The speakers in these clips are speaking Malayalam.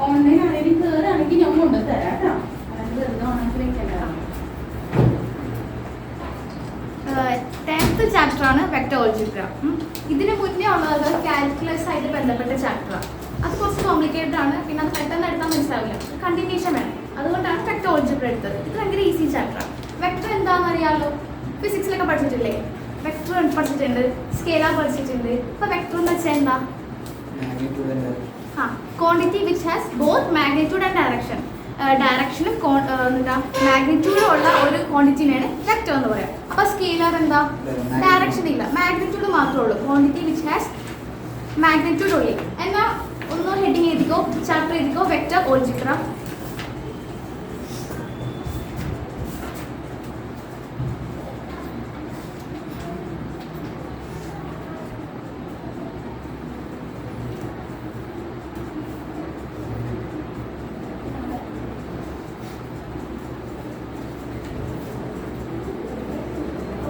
ഓൺലൈൻ ആണെങ്കിൽ കയറുകയാണെങ്കിൽ ഞാൻ കൊണ്ടുതരാം കേട്ടോ. അതായത് വെറുതെ ഓണാക്കി വെക്കേണ്ടതാണ്. 10th ചാപ്റ്ററാണ് വെക്ടർ ഓൾജിബ്ര. ഇതിന് മുന്നേ ഉള്ളത് കാൽക്കുലസ് ആയിട്ട് ബന്ധപ്പെട്ട ചാപ്റ്ററാണ്. അത് കുറച്ച് കോംപ്ലിക്കേറ്റഡ് ആണ്. പിന്നെ അത് പെട്ടെന്ന് എടുത്താൽ മനസ്സിലാവില്ല. കണ്ടിന്യൂഷൻ വേണം. അതുകൊണ്ടാണ് വെക്ടർ ഓൾജിബ്ര എടുത്തത്. ഇത് ഭയങ്കര ഈസി ചാപ്റ്ററാണ്. വെക്ടർ എന്താണെന്ന് അറിയാമല്ലോ. ഫിസിക്സിലൊക്കെ പഠിച്ചിട്ടില്ലേ? വെക്ടർ പഠിച്ചിട്ടുണ്ട്, സ്കേലാർ പഠിച്ചിട്ടുണ്ട്. ഇപ്പോൾ വെക്ടർ എന്ന് വെച്ചാൽ എന്താ? Quantity which has both magnitude and direction. ഡയറക്ഷനും എന്താ മാഗ്നിറ്റ്യൂഡും ഉള്ള ഒരു ക്വാണ്ടിറ്റിനെയാണ് വെക്ടർ എന്ന് പറയാം. അപ്പോൾ സ്കേലാർ എന്താ? ഡയറക്ഷൻ ഇല്ല, മാഗ്നിറ്റ്യൂഡ് മാത്രമേ ഉള്ളൂ. ക്വാണ്ടിറ്റി വിച്ച് ഹാസ് മാഗ്നിറ്റ്യൂഡ് ഉള്ളി. എന്നാൽ ഒന്ന് ഹെഡിങ് എഴുതിക്കോ, ചാപ്റ്റർ എഴുതിക്കോ, വെക്ടർ ഓൾജിബ്ര.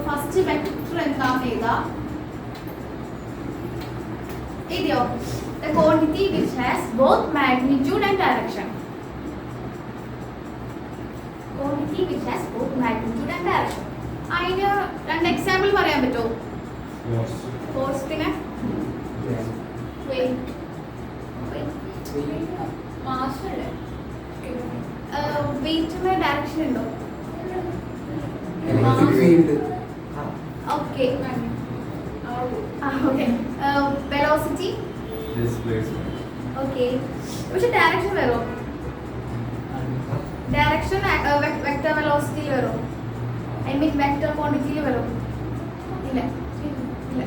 ഫസ്റ്റ് വെക്ടർ എന്താണെന്ന് എഴുതിയോ? The quantity which has both magnitude and direction. Quantity which has both magnitude and direction. അതിന് രണ്ട് എക്സാമ്പിൾ പറയാൻ പറ്റുമോ? ഫോഴ്സിന് വെയിറ്റിന് ഡയറക്ഷൻ ഉണ്ടോ? ഓക്കെ. Velocity okay. പക്ഷെ ഡയറക്ഷൻ വരോ? ഡയറക്ഷൻ വെക്ടർ വെലോസിറ്റിയിൽ വരോ? ഐ മീൻ വെക്ടർ ക്വാണ്ടിറ്റിയിൽ വരോ? ഇല്ല ഇല്ല.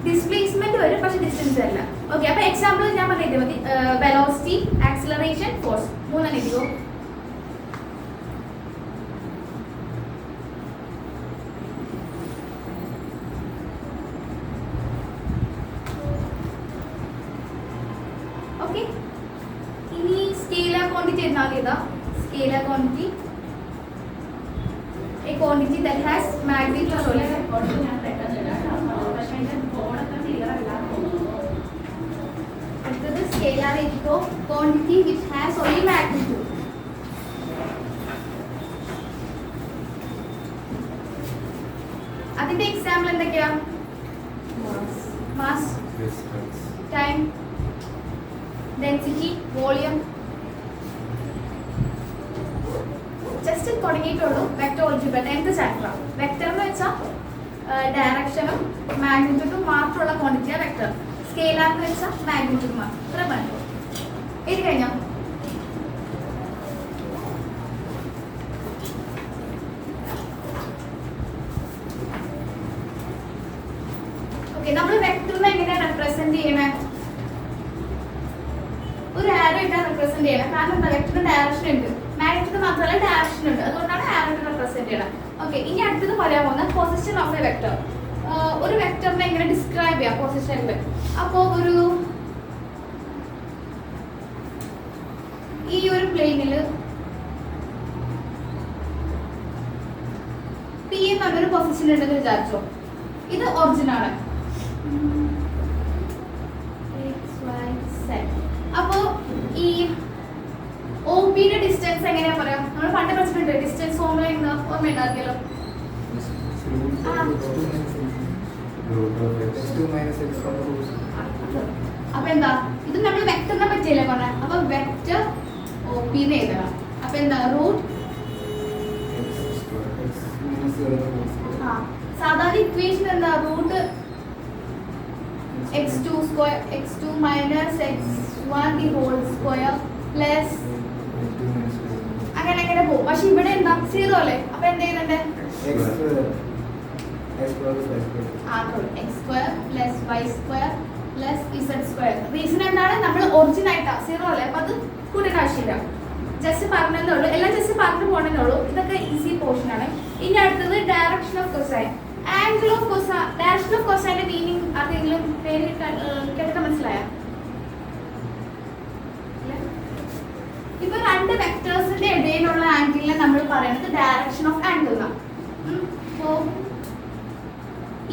ഡിസ്പ്ലേസ്മെന്റ് വരും, പക്ഷെ ഡിസ്റ്റൻസ് അല്ല. ഓക്കെ. അപ്പൊ എക്സാമ്പിൾ ഞാൻ പറഞ്ഞിട്ട് മതി. വെലോസിറ്റി, ആക്സിലറേഷൻ, ഫോഴ്സ്, മൂന്നെണ്ണം എഴുതിയോ? ഇനി സ്കേലാർ ക്വാണ്ടിറ്റി എന്നാൽ ഏതാ? Scalar quantity a quantity that has magnitude only. അടുത്തത് സ്കേലാർ എഴുതിക്കോ. Quantity which has only magnitude. അതിന്റെ എക്സാമ്പിൾ എന്തൊക്കെയാ? Mass, time, density, volume. Just തുടങ്ങിയിട്ടുള്ളൂ. Vector algebra 10th chapter. Vector എന്ന് വെച്ചാൽ ഡയറക്ഷനും മാഗ്നിറ്റ്യൂഡും മാത്രമുള്ള ക്വാണ്ടിറ്റിയാണ് വെക്ടർ. സ്കേലാർ എന്ന് വെച്ചാൽ മാഗ്നിറ്റ്യൂഡ് മാത്രം. ഇത്ര പറഞ്ഞു. എഴുതി കഴിഞ്ഞോ? ഓക്കെ. നമ്മൾ വെക്ടറിനെ എങ്ങനെയാണ് റെപ്രസെന്റ് ചെയ്യണേ? ഒരു ആരോ ഇട്ടാണ് റെപ്രസെന്റ് ചെയ്യണം. കാരണം എന്താ? വെക്ടറിന് ഡയറക്ഷൻ ഉണ്ട്, മാഗ്നിറ്റ്യൂഡ് മാത്രമല്ല ഡയറക്ഷൻ ഉണ്ട്. അതുകൊണ്ടാണ് ആരോ ഇട്ട് റെപ്രസെന്റ് ചെയ്യണം. ഓക്കെ. ഇനി അടുത്തത് പറയാൻ പോകുന്ന പൊസിഷൻ ഓഫ് എ വെക്ടർ. ഒരു വെക്ടറിനെ എങ്ങനെ ഡിസ്ക്രൈബ് ചെയ്യാം പൊസിഷനിൽ? അപ്പോൾ ഈ ഒരു പ്ലെയിനിൽ പി എന്ന് പറഞ്ഞൊരു പൊസിഷൻ ഉണ്ടെന്ന് വിചാരിച്ചോ. ഇത് ഒറിജിൻ ആണ്. അപ്പോ ഈ ഒ പിയുടെ ഡിസ്റ്റൻസ് എങ്ങനെയാ പറയാം? നമ്മൾ പണ്ട് പഠിച്ചിട്ടുണ്ട്. ഡിസ്റ്റൻസ് ഫോർമുല ഓർമ്മ ഉണ്ടാക്കിയല്ലോ. അപ്പൊ എന്താ? ഇത് നമ്മൾ വെക്ടറിനെ പറ്റിയല്ലേ പറഞ്ഞ. അപ്പൊ വെക്ടർ ഒ പി എന്ന് എഴുതണം. അപ്പൊ എന്താ? റൂട്ട് സാധാരണ ഇക്വേഷൻ എന്താ? Root x2 square x2 minus x1 the whole square plus അങ്ങനെ പോകും. പക്ഷെ ഇവിടെ എന്താ? 0 അല്ലേ? അപ്പൊ എന്ത് ചെയ്യുന്നുണ്ട്? x square plus y square plus z square. Reason എന്താണ്? നമ്മൾ ഒറിജിൻ ആയിട്ടാ 0 അല്ലേ? അപ്പൊ അത് കൂട്ടേണ്ട ആവശ്യമില്ല. ജസ്റ്റ് പറഞ്ഞതേ ഉള്ളൂ. എല്ലാം ജസ്റ്റ് പറഞ്ഞു പോകണമെന്നേ ഉള്ളൂ. ഇതൊക്കെ ഈസി പോർഷൻ ആണ്. ഇനി അടുത്തത് direction of cosine. Angle of cosine. Direction of കൊസൈൻ്റെ മീനിങ് ആർക്കെങ്കിലും പേര് കേട്ടിട്ട് മനസ്സിലായോ? ഇപ്പൊ രണ്ട് വെക്ടേഴ്സിന്റെ ഇടയിലുള്ള ആംഗിളിനെ നമ്മൾ പറയുന്നത് ഡയറക്ഷൻ ഓഫ് ആംഗിൾ എന്നാണ്.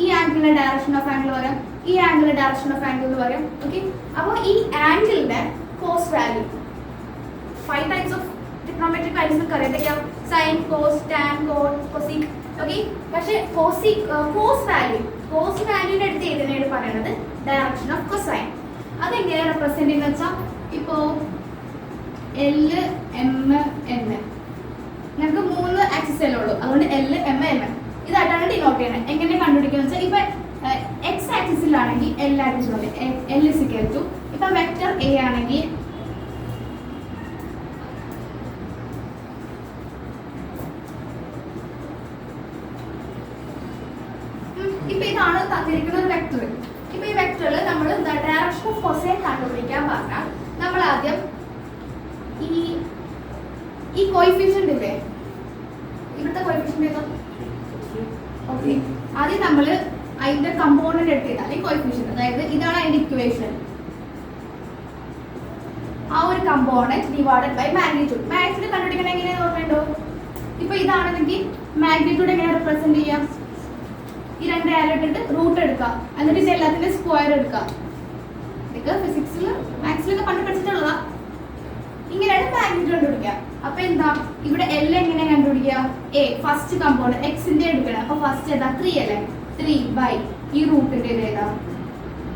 ഈ ആംഗിളിന്റെ ഡയറക്ഷൻ ഓഫ് ആംഗിൾ പറയാം, ഈ ആംഗിളിന്റെ ഡയറക്ഷൻ ഓഫ് ആംഗിൾ എന്ന് പറയാം. ഓക്കെ. അപ്പോൾ ഈ ആംഗിളിന്റെ cos value. 5 types of trigonometric values നമുക്ക് അറിയാം. എന്തൊക്കെയാ? Sine, cos, tan, cot, cosec. Okay, പക്ഷേ കോസ് വാല്യൂവിന്റെ അടുത്ത് ഏതിനാണ് പറയുന്നത്? Direction of cosine. അതെങ്ങനെയാണ് റെപ്രസെന്റ് ചെയ്യുന്നത് വെച്ചാൽ ഇപ്പോൾ L, M, N ഞങ്ങൾക്ക് 3 ആക്സിസ് അല്ലേ ഉള്ളൂ, അതുകൊണ്ട് L, M, N ഇതായിട്ടാണ് ഡിനോട്ട് ചെയ്യുന്നത്. എങ്ങനെ കണ്ടുപിടിക്കുന്നത് വെച്ചാൽ ഇപ്പൊ എക്സ് ആക്സിസിലാണെങ്കിൽ L ആക്സിസിലുണ്ട് L is equal to ഇപ്പൊ വെക്ടർ A ആണെങ്കിൽ ഇപ്പൊ ഇതാണ് തന്നിരിക്കുന്ന ഒരു വെക്ടർ. ഇപ്പൊ ഈ വെക്ടറിൽ നമ്മൾ ഡയറക്ഷൻ ഓഫ് കൊസൈൻ കണ്ടുപിടിക്കാൻ പറഞ്ഞാൽ നമ്മൾ ആദ്യം ഈ കോയിഫിഷ്യന്റ് ഇല്ലേ, ഇവിടുത്തെ കോയിഫിഷ്യന്റ് ഏതാ? ഓക്കെ, ആദ്യം നമ്മൾ അതിന്റെ കമ്പോണന്റ് എടുത്തിട്ട് അല്ലെങ്കിൽ കോയിഫിഷ്യന്റ്, അതായത് ഇതാണ് അതിന്റെ ഇക്വേഷൻ. ആ ഒരു component divided by magnitude. Magnitude കണ്ടുപിടിക്കണം എങ്ങനെയാണെന്ന് ഓർമ്മയുണ്ടോ? ഇപ്പൊ ഇതാണെന്നെങ്കിൽ മാഗ്നിറ്റ്യൂഡ് എങ്ങനെ റെപ്രസെന്റ് ചെയ്യാം? ഈ 2 ആരോ ഇട്ടിട്ട് റൂട്ട് എടുക്കുക, എന്നിട്ട് ഇത് എല്ലാത്തിന്റെ സ്ക്വയർ എടുക്കുക. ഇതൊക്കെ ഫിസിക്സിൽ മാത്സിലൊക്കെ പണ്ട് പഠിച്ചിട്ടുള്ളതാ. ഇങ്ങനെയാണ് മാഗ്നിറ്റ്യൂഡ് കണ്ടുപിടിക്കുക. അപ്പൊ എന്താ ഇവിടെ L എങ്ങനെ കണ്ടുപിടിക്കുക? A ഫസ്റ്റ് കമ്പോണന്റ് എക്സിന്റെ എടുക്കണം. അപ്പൊ ഫസ്റ്റ് ഏതാ? 3 അല്ലേ? 3 ബൈ ഈ റൂട്ടിന്റെ ഏതാ?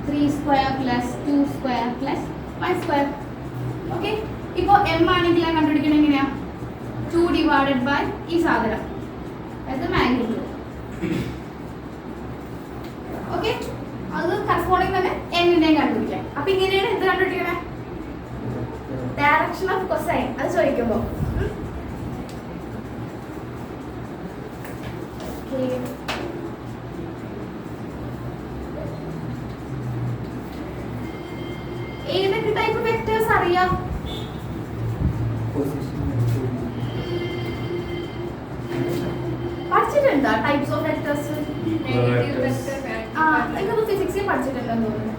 3 square plus 2 square plus 1 square. Okay, ഇപ്പൊ M ആണെങ്കിൽ കണ്ടുപിടിക്കണം എങ്ങനെയാ? 2 ഡിവൈഡഡ് ബൈ ഈ സാധനം, അതായത് മാഗ്നിറ്റ്യൂഡ്. ഓക്കെ, അത് കറസ്പോണ്ടിങ് തന്നെ എന്നിന്റെയും കണ്ടുപിടിക്കാം. അപ്പൊ ഇങ്ങനെയാണ് എന്ത് കണ്ടുപിടിക്കണേ? Direction of cosine. അത് ചോദിക്കുമ്പോ ഏതൊക്കെ ടൈപ്പ് വെക്ടേഴ്സ് അറിയാം? പഠിച്ചിട്ടുണ്ടോ ടൈപ്സ് ഓഫ് വെക്ടേഴ്സ്? ഇതൊക്കെ ഫിസിക്സിൽ പഠിച്ചിട്ടുണ്ടെന്ന് തോന്നുന്നു.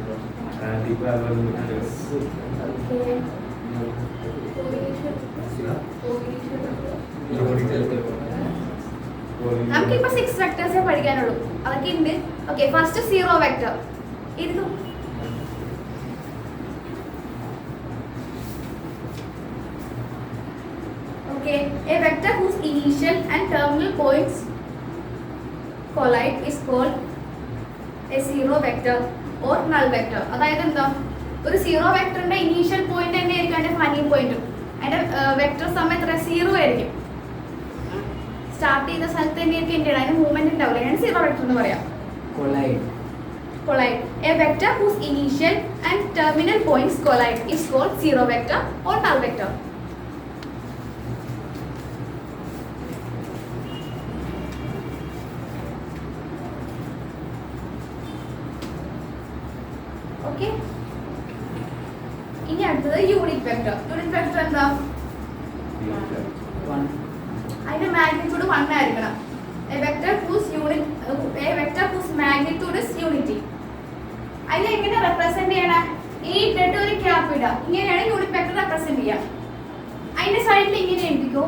നമുക്കിപ്പോ 6 വെക്ടേഴ്സേ പഠിക്കാനുള്ളൂ, അതൊക്കെ ഉണ്ട്. Okay, first 0 vector. ഇത് okay, a vector whose initial and terminal points collide is called a zero vector or null vector. അതായത് എന്താ? ഒരു 0 വെക്ടറിന്റെ ഇനീഷ്യൽ പോയിന്റ് തന്നെ ആയിരിക്കും അതിന്റെ ഫൈനൽ പോയിന്റും. അതിന്റെ വെക്ടർ സമയത്ത് 0 ആയിരിക്കും. സ്റ്റാർട്ട് ചെയ്ത സ്ഥലത്ത് തന്നെയായിരിക്കും എൻ്റെ അതിന് മൂവ്മെന്റ് ഉണ്ടാവില്ല. ഞാൻ 0 വെക്ടർ എന്ന് പറയാം. Collide. A vector whose initial and terminal points collide is called zero vector or null vector. Okay. ഇനി അടുത്തത് യൂണിറ്റ് വെക്ടർ. യൂണിറ്റ് വെക്ടർ എന്താ? അതിന്റെ മാഗ്നിറ്റ്യൂഡ് 1 ആയിരിക്കണം. A vector whose magnitude is unity. അതിനെ എങ്ങനെ റെപ്രസെന്റ് ചെയ്യണം? ഈ ഇട്ടിട്ട് ഒരു ക്യാപ്പ് ഇടുക. ഇങ്ങനെയാണ് യൂണിറ്റ് വെക്ടർ റെപ്രസെന്റ് ചെയ്യുക. അതിന്റെ സൈഡിൽ ഇങ്ങനെ എഴുതിക്കോ.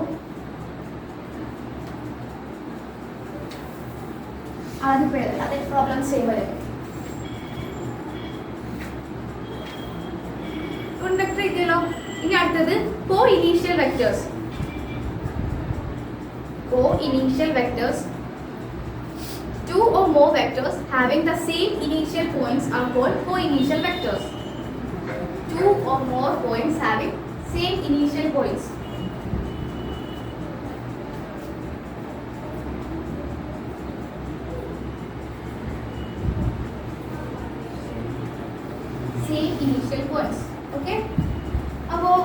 അതിപ്പോ അത് പ്രോബ്ലംസ് ചെയ്യുമ്പോൾ യൂണിറ്റ് വെക്ടർ ഇതിലോ. ഇനി അടുത്തത് co-initial vectors. Co-initial vectors. Two or more vectors having the same initial points are called co-initial vectors. Two or more points having same initial points. Same initial points. Okay? അപ്പോൾ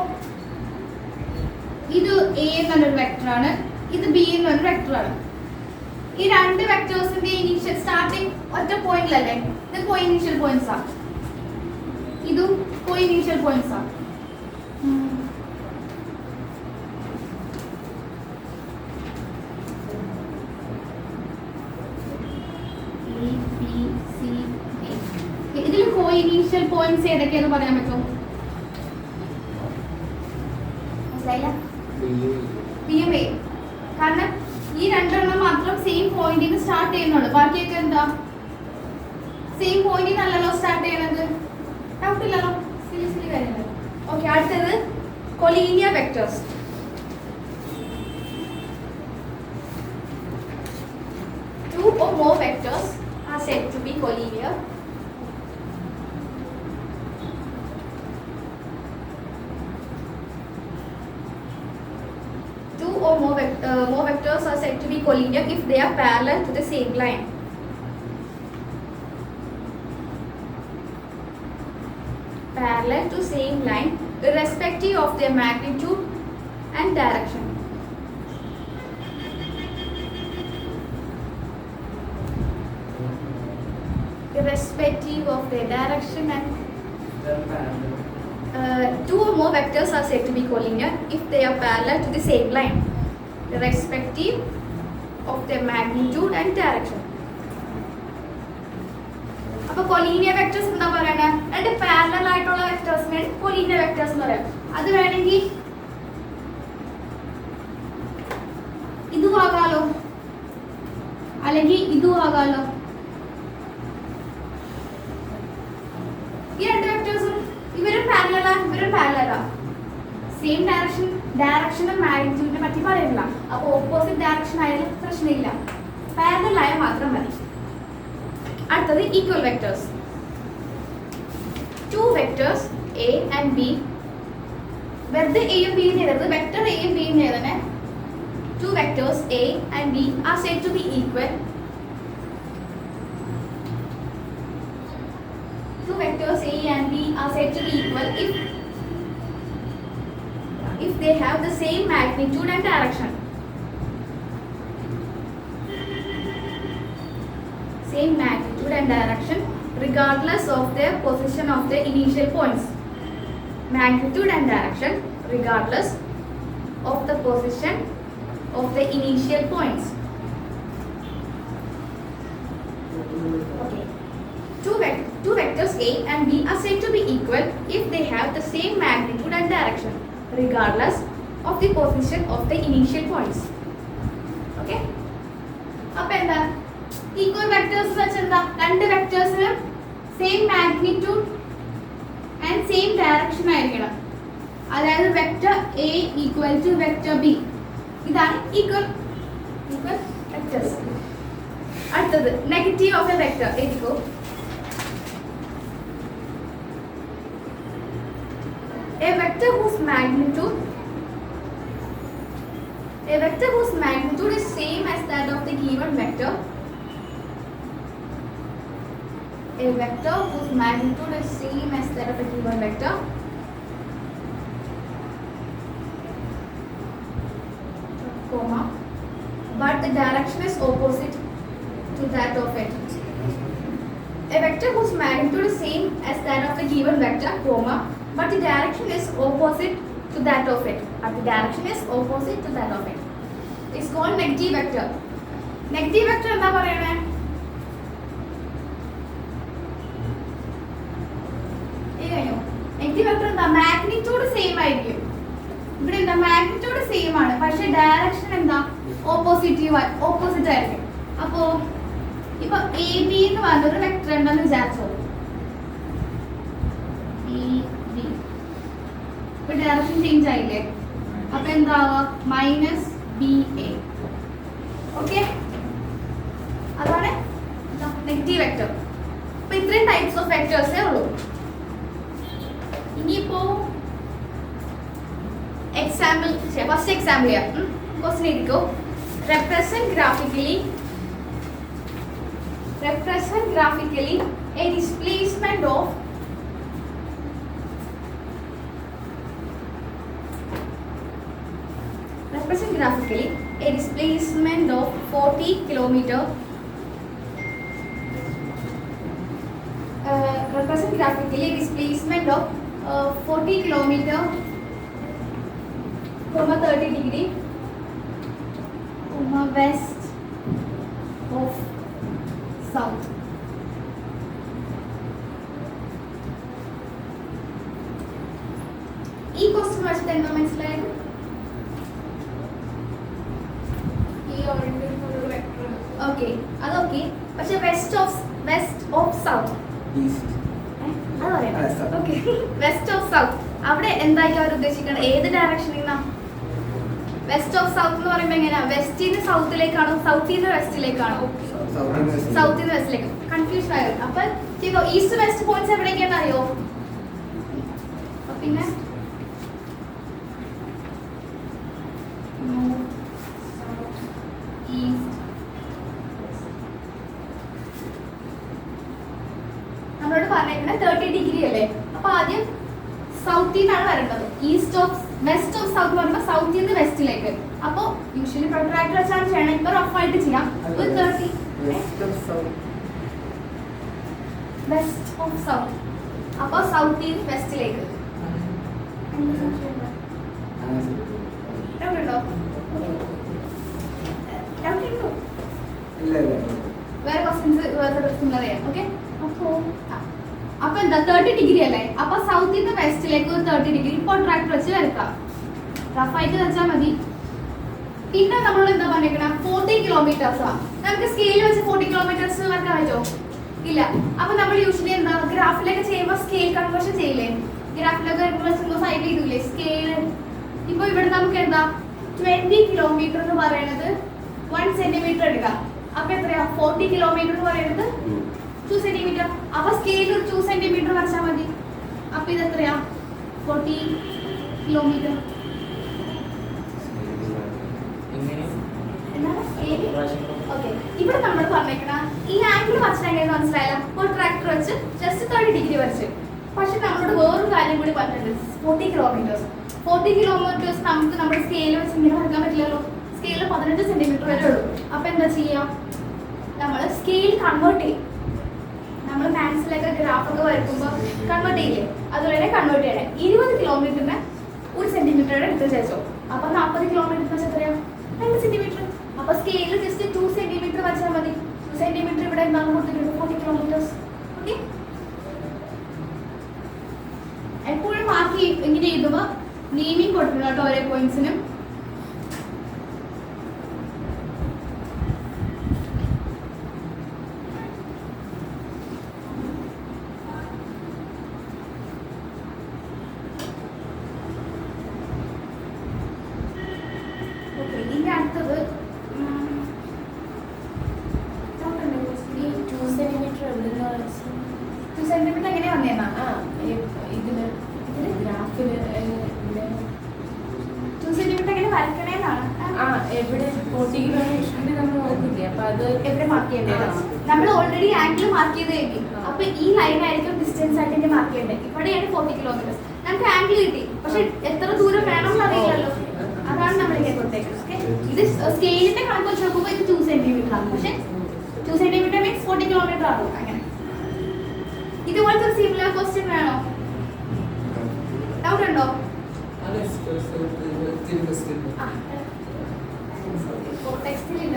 ഇത് A എന്നൊരു വെക്ടറാണ്, ഇത് B എന്നൊരു വെക്ടറാണ്. ഈ രണ്ട് വെക്ടേഴ്സിന്റെ ഇനീഷ്യൽ സ്റ്റാർട്ടിംഗ് ഒറ്റ പോയിന്റിലല്ലേ? ഇത് കോഇനീഷ്യൽ പോയിന്റ്സ് ആണ്, ഇതും കോഇനീഷ്യൽ പോയിന്റ്സ് ആണ്. ഇതിൽ കോഇനീഷ്യൽ പോയിന്റ്സ് ഏതൊക്കെയാന്ന് പറയാൻ പറ്റുമോ? ബിയും എ. കാരണം ഈ രണ്ടെണ്ണം മാത്രം സെയിം പോയിന്റിൽ നിന്ന് സ്റ്റാർട്ട് ചെയ്യുന്നുള്ളൂ, ബാക്കിയൊക്കെ എന്താ സെയിം പോയിന്റിൽ നല്ലല്ലോ സ്റ്റാർട്ട് ചെയ്യണത്. ഡൗട്ട് ഇല്ലല്ലോ, സിലി കാര്യങ്ങൾ. ഓക്കെ, അടുത്തത് collinear vectors. Two or more vectors are said to be collinear. Two or more vectors are said to be collinear if they are parallel to the same line. Parallel to same line irrespective of their magnitude and direction. Irrespective of their direction and two or more vectors are said to be collinear if they are parallel to the same line irrespective of their magnitude and direction. അപ്പോൾ കൊളീനിയർ വെക്ടേഴ്സ് എന്താ പറയണേ? രണ്ട് പാരലൽ ആയിട്ടുള്ള വെക്ടേഴ്സിനെ കൊളീനിയർ വെക്ടേഴ്സ് എന്ന് പറയാം. അത് വേണമെങ്കിൽ ഇതും ആകാലോ അല്ലെങ്കിൽ ഇതും ആകാലോ. ഈ രണ്ട് വെക്ടേഴ്സും ഇവരും പാരലലാ സെയിം ഡയറക്ഷനും മാഗ്നിറ്റ്യൂഡിനെ പറ്റി പറയുന്നില്ല. അപ്പോൾ ഓപ്പോസിറ്റ് ഡയറക്ഷൻ ആയാലും പ്രശ്നമില്ല, പാരലൽ ആയാൽ മാത്രം മതി. അടുത്തത് equal vectors. Two vectors A and B, വെറുതെ എയും ബിയും എഴുതരുത്, വെക്ടർ എയും ബിയും എഴുതണേ. Two vectors A and B are said to be equal. Two vectors A and B are said to be equal if they have the same magnitude and direction. Same magnitude and direction regardless of their position of the initial points. Magnitude and direction regardless of the position of the initial points. Okay. Two vectors A and B are said to be equal if they have the same magnitude and direction regardless of the position of the initial points. Okay? അപ്പോൾ എന്താ ഈക്വൽ വെക്ടേഴ്സ് വെച്ചാൽ എന്താ? രണ്ട് വെക്ടേഴ്സിന് same magnitude and same direction ആയിരിക്കണം. അതായത് vector A equal to vector B, ഇതാണ് ഈക്വൽ വെക്ടേഴ്സ്. അടുത്തത് നെഗറ്റീവ് ഓഫ് എ വെക്ടർ. എഴുതിക്കോ. A vector whose magnitude is same as that of the given vector. A vector whose magnitude is same as that of a given vector comma but the direction is opposite to that of it. A vector whose magnitude is same as that of the given vector comma but the direction is opposite to that of it. It's called negative vector. Negative vector എന്താ പറയണേ? നെഗറ്റീവ് വെക്ടർ എന്താ? മാഗ്നിറ്റ്യൂഡ് സെയിം ആയിരിക്കും. ഇവിടെ എന്താ? മാഗ്നിറ്റ്യൂഡ് സെയിം ആണ്, പക്ഷെ ഡയറക്ഷൻ എന്താ? ഓപ്പോസിറ്റ് ആയിരിക്കും. അപ്പോ ഇപ്പൊ എ ബി എന്ന് പറഞ്ഞൊരു വെക്ടർ ഉണ്ടെന്ന് വിചാരിച്ചോ. ഇപ്പൊ ഡയറക്ഷൻ ചേഞ്ച് ആയില്ലേ? അപ്പൊ എന്താവാ? Minus B A. ഓക്കെ, അതാണ് നെഗറ്റീവ് വെക്ടർ. അപ്പൊ ഇത്രയും ടൈപ്സ് ഓഫ് വെക്ടേഴ്സേ ഉള്ളൂ. ഇനിയിപ്പോ എക്സാമ്പിൾ, ഫസ്റ്റ് എക്സാമ്പിൾ ചെയ്യാം. ക്വസ്റ്റ്യൻ എഴുതിക്കോ. Represent graphically a displacement of of 40 kilometer. Represent graphically a displacement of 40 kilometer, 30 degree, west of south. ഈ ക്വസ്റ്റ്യൻ വെച്ചിട്ട് എന്താ മനസ്സിലായത്? ഓക്കെ, അതൊക്കെ. പക്ഷെ വെസ്റ്റ് ഓഫ് സൗത്ത്, അത് പറയാം. ഓക്കെ, വെസ്റ്റ് ഓഫ് സൗത്ത് അവിടെ എന്തായിരിക്കും അവർ ഉദ്ദേശിക്കുന്നത്? ഏത് ഡയറക്ഷനിൽ നിന്നാ? വെസ്റ്റ് ഓഫ് സൗത്ത് എന്ന് പറയുമ്പോൾ എങ്ങനെയാ? വെസ്റ്റിൽ നിന്ന് സൗത്തിലേക്കാണോ, സൗത്തിൽ നിന്ന് വെസ്റ്റിലേക്കാണോ? സൗത്തിൽ നിന്ന് വെസ്റ്റിലേക്ക്. കൺഫ്യൂഷൻ ആയോ? അപ്പൊ ചെയ്തോ. ഈസ്റ്റ് വെസ്റ്റ് പോയിന്റ്സ് എവിടേക്കാണ് അറിയോ? പിന്നെ നമ്മളോട് പറഞ്ഞേക്കുന്നത് 30 ഡിഗ്രി അല്ലേ? അപ്പൊ ആദ്യം സൗത്തിൽ നിന്നാണ് വരേണ്ടത്. East of west of south പറയുമ്പോൾ സൗത്തിൽ നിന്ന് വെസ്റ്റിലേക്ക്. അപ്പൊ യൂഷ്വലി പ്രൊട്രാക്ടർ വെച്ചാണ് ചെയ്യണം. ഇപ്പൊ റഫ് ആയിട്ട് ചെയ്യാം. ഒരു 30 വെസ്റ്റ് ഓഫ് സൗത്ത്. അപ്പൊ സൗത്തിൽ നിന്ന് വെസ്റ്റിലേക്ക്. വേറെ ക്വസ്റ്റ്യൻസ് അറിയാം. ഓക്കെ, അപ്പൊ എന്താ 30 ഡിഗ്രി അല്ലേ? അപ്പൊ സൗത്തിൽ നിന്ന് വെസ്റ്റിലേക്ക് ഒരു 30 ഡിഗ്രി പ്രൊട്രാക്ടർ വെച്ച് വരക്കാം. റഫായിട്ട് വെച്ചാൽ മതി. പിന്നെ നമ്മൾ എന്താ പറഞ്ഞേക്കണ 40 കിലോമീറ്റേഴ്സാ. നമുക്ക് സ്കെയിൽ വെച്ച് 40 കിലോമീറ്റേഴ്സ് വരക്കാൻ പറ്റുമോ? ഇല്ല. അപ്പൊ നമ്മൾ യൂഷ്വലി എന്താ ഗ്രാഫിലൊക്കെ ചെയ്യുമ്പോൾ സ്കെയിൽ കൺവേർഷൻ ചെയ്യില്ലേ? ഗ്രാഫിലൊക്കെ സൈഡ് ചെയ്തൂലേ സ്കെയിൽ? ഇപ്പൊ ഇവിടെ നമുക്ക് എന്താ 20 കിലോമീറ്റർ എന്ന് പറയുന്നത് 1 സെന്റിമീറ്റർ എടുക്കാം. അപ്പൊ എത്രയാ? 40 കിലോമീറ്റർ എന്ന് പറയുന്നത് 2 സെന്റിമീറ്റർ. അപ്പൊ സ്കെയിൽ ഒരു 2 സെന്റിമീറ്റർ വരച്ചാൽ മതി. അപ്പൊ ഇത് എത്രയാ? 40 കിലോമീറ്റർ. ഇവിടെ നമ്മൾ പറഞ്ഞേക്കണ ഈ ആംഗിൾ വരച്ചിട്ട് മനസ്സിലായില്ല. പ്രൊട്രാക്ടർ വെച്ച് ജസ്റ്റ് 30 ഡിഗ്രി വരച്ച്. പക്ഷെ നമ്മളോട് വേറൊരു കാര്യം കൂടി പറഞ്ഞിട്ടുണ്ട്. 40 കിലോമീറ്റേഴ്സ്. 40 കിലോമീറ്റേഴ്സ് നമുക്ക് നമ്മുടെ സ്കെയിൽ വെച്ച് ഇങ്ങനെ വരക്കാൻ പറ്റില്ലല്ലോ. സ്കെയിൽ 15 സെന്റിമീറ്റർ വരെ ഉള്ളൂ. അപ്പൊ എന്താ ചെയ്യാം? നമ്മൾ സ്കെയിൽ കൺവേർട്ട് ചെയ്യും. നമ്മൾ മാത്സിലൊക്കെ ഗ്രാഫൊക്കെ വരയ്ക്കുമ്പോൾ കൺവേർട്ട് ചെയ്യില്ലേ? അതുപോലെ കൺവേർട്ട് ചെയ്യണേ. 20 കിലോമീറ്ററിന് 1 സെന്റിമീറ്റർ എടുത്ത് വെച്ചോ. അപ്പൊ 40 കിലോമീറ്റർ വെച്ചാൽ എത്രയാ? 2 സെന്റിമീറ്റർ. അപ്പൊ സ്കെയിലിൽ ജസ്റ്റ് 2 സെന്റിമീറ്റർ വരച്ചാൽ മതി. 2 സെന്റിമീറ്റർ ഇവിടെ എന്താണ് കൊടുത്തിട്ടുണ്ട്? 40 കിലോമീറ്റേഴ്സ്. ഓക്കെ, എപ്പോഴും മാർക്ക് ഇങ്ങനെ എഴുതുമ്പോൾ നെയിമിങ് കൊടുക്കണം കേട്ടോ ഓരോ പോയിന്റ്സിനും. ഇനി അടുത്തത് 2 സെന്റിമീറ്റർ എങ്ങനെയാ വന്നേന്നാ? ഇതില് ഗ്രാഫില് 2 സെന്റിമീറ്റർ എങ്ങനെ വരക്കണേന്നാണ്. എവിടെ 40 കിലോമീറ്റർ നമ്മൾ നോക്കില്ലേ? അപ്പൊ അത് എവിടെ മാർക്ക് ചെയ്യേണ്ടത്? നമ്മൾ ഓൾറെഡി ആംഗിൾ മാർക്ക് ചെയ്ത് കഴിഞ്ഞു. അപ്പൊ ഈ ലൈൻ ആയിരിക്കും ഡിസ്റ്റൻസ് ആയിട്ട് മാർക്ക് ചെയ്യേണ്ടത്. ഇവിടെയാണ് 40 കിലോമീറ്റർ. നമുക്ക് ആംഗിൾ കിട്ടി, പക്ഷെ എത്ര ദൂരം വേണമെന്ന് അറിയില്ലല്ലോ. അതാണ് നമ്മൾ ഇങ്ങനെ കൊടുത്തേക്കുന്നത്. ഓക്കെ, ഇത് സ്കെയിലിന്റെ കണക്ക് വെച്ച് നോക്കുമ്പോൾ ഇത് 2 സെന്റിമീറ്റർ ആണ്. പക്ഷെ 2 സെന്റിമീറ്റർ മീൻസ് 40 കിലോമീറ്റർ ആകും. അങ്ങനെ ഇതുപോലത്തെ ഒരു സിമിലർ ക്വസ്റ്റ്യൻ വേണോ? ഡൗട്ട് ഉണ്ടോ? ടെക്സ്റ്റിലില്ല.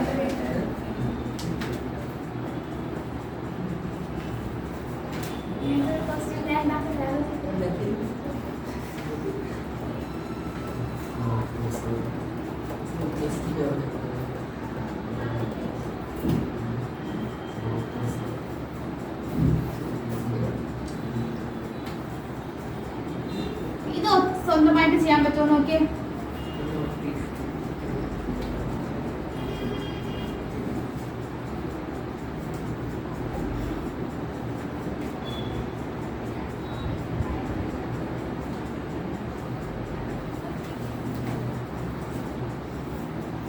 ഇത് സ്വന്തമായിട്ട് ചെയ്യാൻ പറ്റുമോ നോക്കിയേ.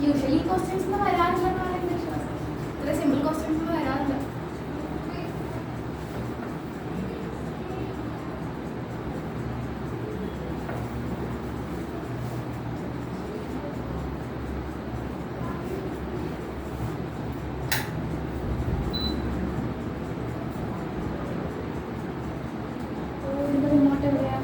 യൂഷ്വലി ക്വസ്റ്റ്യൻസ് ഒന്നും വരാറില്ലെന്നാണ് എൻ്റെ വിശ്വാസം. ഇത്ര സിമ്പിൾ ക്വസ്റ്റ്യൻസ് ഒന്നും വരാറില്ല. റിമോട്ട് എവിടെയാ?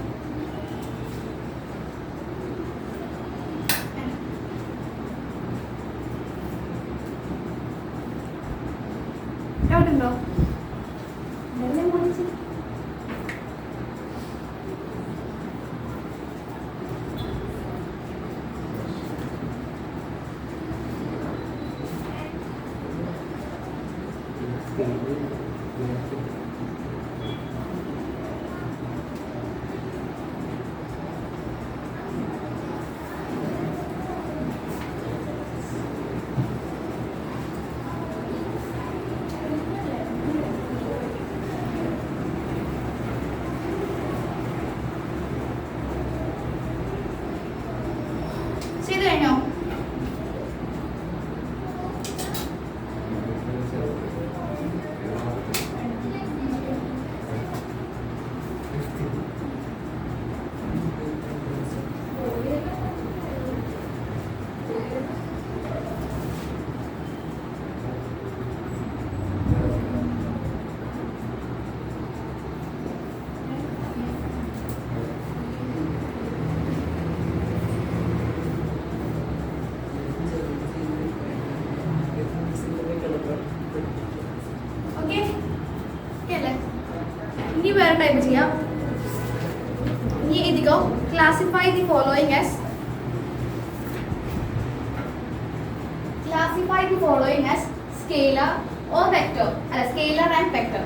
എഴുതിക്കോ. Classify the following as scalar or vector. അല്ല, സ്കെയിലർ ആൻഡ് വെക്ടർ.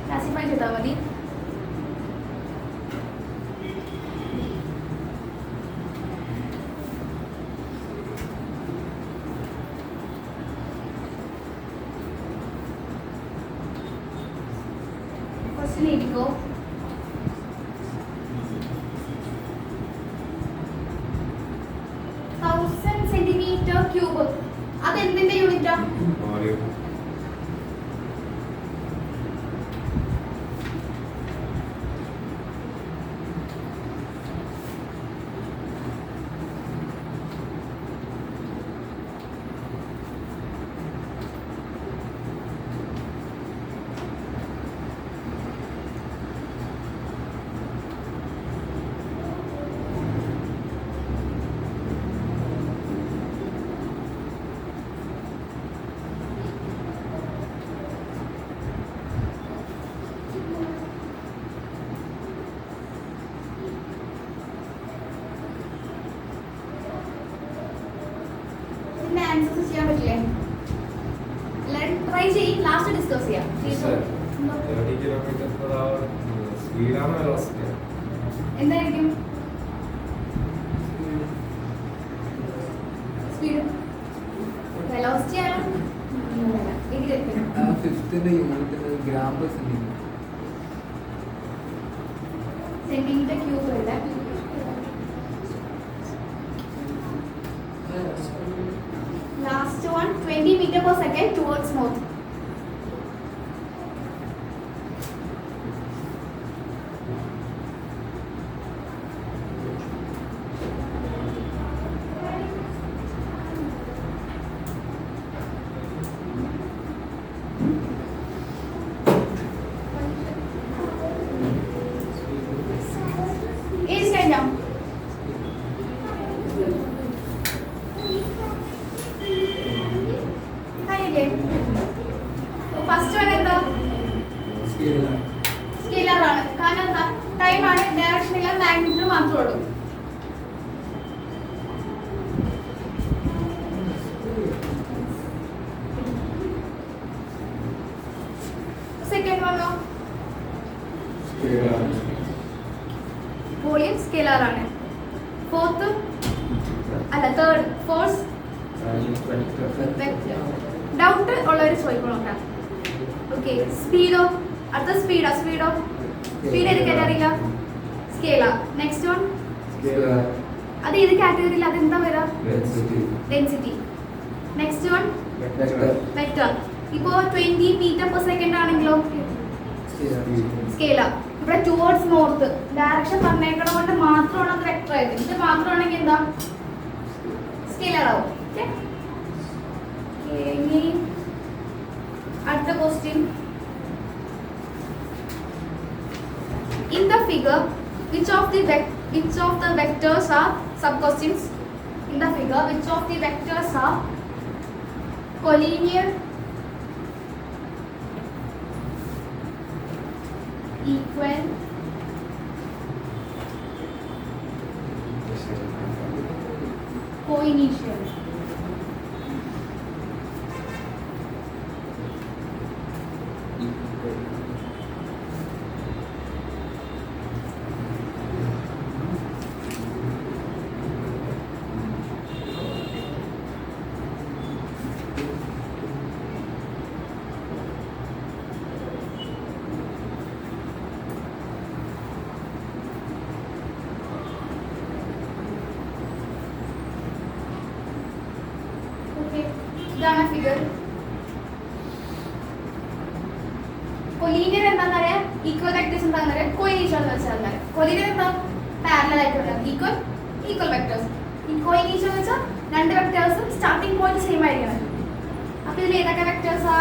ക്ലാസിഫൈ ചെയ്താൽ മതി. ക്വസ്റ്റ്യൻ എഴുതിക്കോ. ക്യൂബ് അത് എന്തിന്റെ യൂണിറ്റാ? ആൻസേഴ്സ് ചെയ്യാൻ പറ്റില്ലേ? എല്ലാവരും ട്രൈ ചെയ്യും. ലാസ്റ്റ് ഡിസ്കസ് ചെയ്യാം. എന്തായിരിക്കും സ്പീഡ്? വെലോസിറ്റി ആണോ? ഫിഫ്ത്തിന്റെ യൂണിറ്റിന് ഗ്രാം പെർ സെന്റിമീറ്റർ ക്യൂബ് അല്ല. Last one, 20 meter per second towards north. Is കഴിഞ്ഞോ? ഫസ്റ്റ് വൺ എന്താ? സ്കെയിലർ ആണ്. കാരണം എന്താ? ടൈം ആണ്, ഡയറക്ഷൻ ഇല്ല, മാഗ്നിറ്റ്യൂഡ് മാത്രമേ ഉള്ളൂ. സെക്കൻഡ് വണ്ണോ? വോളിയം സ്കെയിലർ ആണ്. ഫോർത്ത് അല്ല തേർഡ് ഫോഴ്സ് ഡൗട്ട് ഉള്ളവർ ചോദിക്കണം. ഓക്കെ, സ്പീഡോ? അടുത്ത സ്പീഡോ? സ്പീഡ് ഏത് കാറ്റഗറിയില്ല? സ്കെയിലർ. നെക്സ്റ്റ് വൺ അത് ഏത് കാറ്റഗറിയിൽ? അതെന്താ വരാ? ഡെൻസിറ്റി. Next one vector. ഇപ്പോ 20 മീറ്റർ പെർ സെക്കൻഡ് ആണെങ്കിലോ സ്കെയിലർ. ഇവിടെ ടുവേർഡ്സ് നോർത്ത് ഡയറക്ഷൻ പറഞ്ഞേക്കണ കൊണ്ട് മാത്രമാണ് അത് വെക്ടർ ആയത്. ഇത് മാത്രമാണെങ്കിൽ എന്താ? സ്കെയിലർ ആവും. അടുത്ത question. In the figure, which of the vectors are sub questions? In the figure, which of the vectors are collinear, equal, coinitial? ഇതാണ് ഫിഗർ. കൊലീനിയർ എന്താണെന്ന് അറിയാം, ഈക്വൽ വെക്ടേഴ്സ് എന്താണെന്ന് അറിയാം, കോയിനീഷ്യൽ എന്ന് വെച്ചാൽ അറിയാം. കൊലീനിയർ എന്താ? പാരലൽ ആയിട്ടുള്ള ഈക്വൽ വെക്ടേഴ്സ്. ഈ കോയിനീഷ്യൽ എന്ന് വെച്ചാൽ രണ്ട് വെക്ടേഴ്സും സ്റ്റാർട്ടിംഗ് പോയിന്റ് സെയിം ആയിരിക്കണം. അപ്പൊ ഇതിൽ ഏതൊക്കെ വെക്ടേഴ്സാ?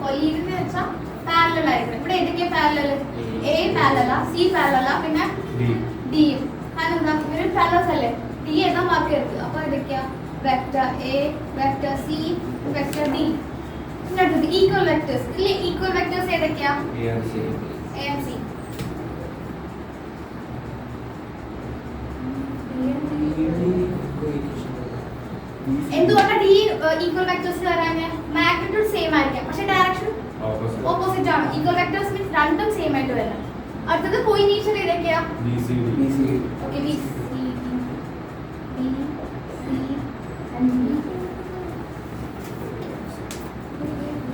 കൊലീനിയർ എന്ന് വെച്ചാൽ പാരലൽ ആയിരിക്കണം. ഇവിടെ ഏതൊക്കെയാ പാരലൽ? എ പാരലല, സി പാരലല, പിന്നെ ഡിയും. കാരണം എന്താ ഇവര് പാരലൽസ് അല്ലേ? ഡി ഏതാ മാർക്ക് ചെയ്തത്? അപ്പൊ ഏതൊക്കെയാ? Vector A, vector C, vector D. പിന്നെ അടുത്തത് ഈക്വൽ വെക്ടേഴ്സ് ഇല്ലേ? ഈക്വൽ വെക്ടേഴ്സ് ഏതൊക്കെയാ? A and C. എന്തുകൊണ്ടാ ഡി ഈക്വൽ വെക്ടേഴ്സ് വരാന്? മാഗ്നിറ്റ്യൂഡ് സെയിം ആയിരിക്കാം, പക്ഷെ ഡയറക്ഷൻ ഓപ്പോസിറ്റ് ആണ്. ഈക്വൽ വെക്ടേഴ്സ് മീൻസ് രണ്ടും സെയിം ആയിട്ട് വരണം. അടുത്തത് കോഇനീഷ്യൽ ഏതൊക്കെയാ? ഓക്കേ, ബി സി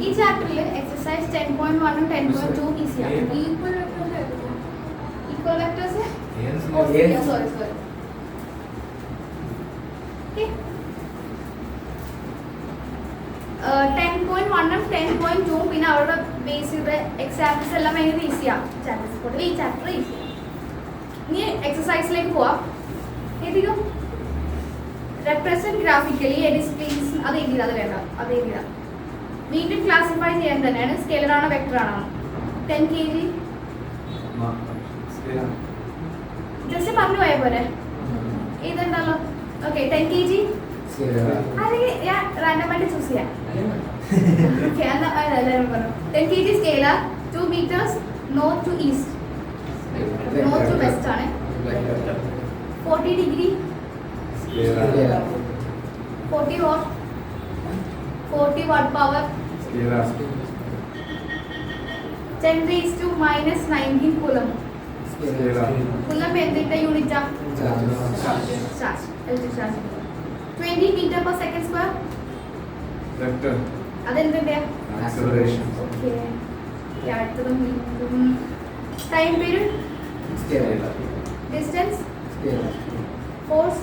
ഈ ചാപ്റ്ററിൽ എക്സസൈസ് 10.1 ഉം 10.2 ഈസിയാണ്. ഈക്വൽ വെക്ടേഴ്സ് ഏതൊക്കെയാ? Equal vectors sorry okay. 10.1 ഉം 10.2 ഉം പിന്നെ അവരുടെ ബേസ് ചെയ്ത എക്സാമ്പിൾസ് എല്ലാം ഭയങ്കര ഈസിയാണ്. ചാപ്റ്റേഴ്സ് പൊതുവെ ഈ ചാപ്റ്റർ ഈസിയാണ്. ഇനി എക്സസൈസിലേക്ക് പോവാം. ഏതിലും റെപ്രസെന്റ് ഗ്രാഫിക്കലി ഡിസ്പ്ലേസ് അത് എഴുതിയത്, അത് വേണ്ട, അത് എഴുതിയത്. വീണ്ടും ക്ലാസിഫൈ ചെയ്യാൻ തന്നെയാണ്. സ്കെയിലർ ആണോ വെക്ടർ ആണോ? 10 kg ജസ്റ്റ് പറഞ്ഞു പോയ പോലെ ഇതുണ്ടല്ലോ. ഓക്കെ, 10 kg അല്ലെങ്കിൽ ഞാൻ റാൻഡമായിട്ട് ചൂസ് ചെയ്യാം. ഓക്കെ, എല്ലാവരും പറഞ്ഞു 10 kg scalar, 2 meters north to east, north to west ആണ്. 40 degree, 40 watt, 40 watt power, 10 raised to minus 19 coulomb. Coulomb എന്തിന്റെ യൂണിറ്റാ? Charge, electric charge. 20 meter per second square. അതെന്തിന്റെ? ആക്സലറേഷൻ. ഓക്കെ, അടുത്തതും time period, distance, force,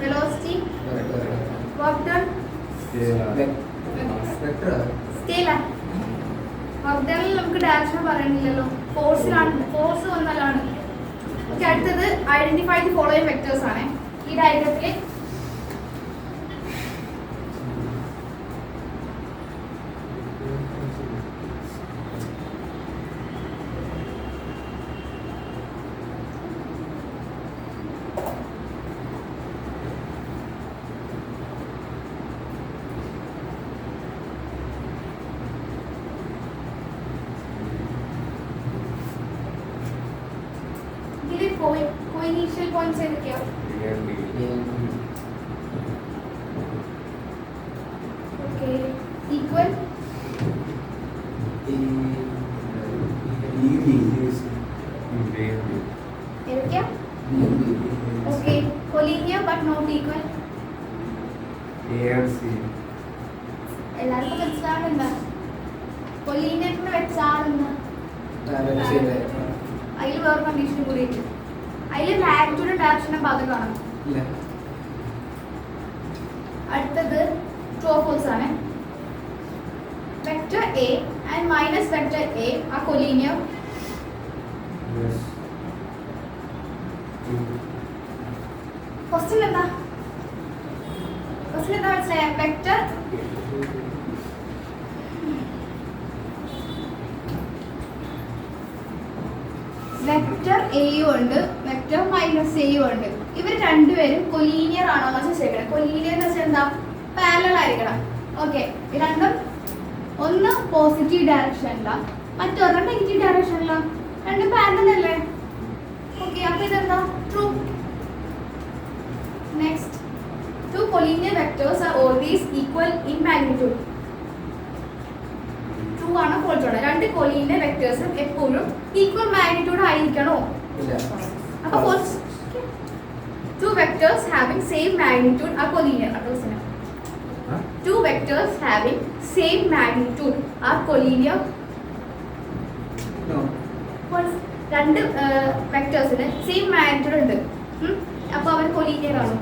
velocity, work done, scalar. Work ഡണിൽ നമുക്ക് ഡയറക്ഷൻ പറയണില്ലല്ലോ, ഫോഴ്സിലാണ്, ഫോഴ്സ് വന്നാലാണ്. ഓക്കെ, അടുത്തത് ഐഡന്റിഫൈ ദി ഫോളോയിങ് വെക്ടേഴ്സ് ആണ്. ഈ ഡയഗ്രത്തിൽ കോഇനീഷ്യൽ പോയിന്റ്സ് ഏതൊക്കെയാ? ഓക്കെ, ഈക്വൽ, ഏതൊക്കെയാ? Okay, collinear but not equal. എല്ലാവർക്കും മനസ്സിലാവുന്നുണ്ടോ? കൊലീനിയറിന് വെച്ചാണെന്ന് അതിൽ വേറെ കണ്ടീഷൻ കൂടി ഉണ്ട്. അതിൽ മാഗ്നിറ്റ്യൂഡ് ഡയറക്ഷനും ബാധകമാണ്. അടുത്തത് ട്രൂ ഓർ ഫാൾസ് ആണ്. Vector A and minus vector A are collinear. Question എന്താ? ക്വസ്റ്റ്യൻ എന്താ മനസ്സിലായ? വെക്ടർ വെക്ടർ എയും ഉണ്ട്, വെക്ടർ മൈനസ് എയും ഉണ്ട്. ഇവർ രണ്ടുപേരും കൊലീനിയർ ആണോ എന്ന് ചോദിച്ചേക്കണം. കൊലീനിയർ എന്ന് വെച്ചാൽ എന്താ? പാരലൽ ആയിരിക്കണം. ഓക്കെ, രണ്ടും ഒന്ന് പോസിറ്റീവ് ഡയറക്ഷനിലാണ്, മറ്റൊരെണ്ണം നെഗറ്റീവ് ഡയറക്ഷനിലാണ്. രണ്ടും പാരലൽ അല്ലേ? ഓക്കെ, അപ്പൊ ഇതെന്താ? True. Next, two collinear vectors are always equal in magnitude. True ആണോ ഫോൾസ് ആണോ? രണ്ട് കൊലീനിയർ വെക്ടേഴ്സും എപ്പോഴും ഈക്വൽ മാഗ്നിറ്റ്യൂഡ് ആയിരിക്കണോ? അപ്പൊ false. Two vectors having same magnitude are collinear. Two vectors having same magnitude are collinear. False. രണ്ട് വെക്ടേഴ്സിന് സെയിം മാഗ്നിറ്റ്യൂഡ് ഉണ്ട്, അപ്പൊ അവർ കൊലീനിയർ ആണോ?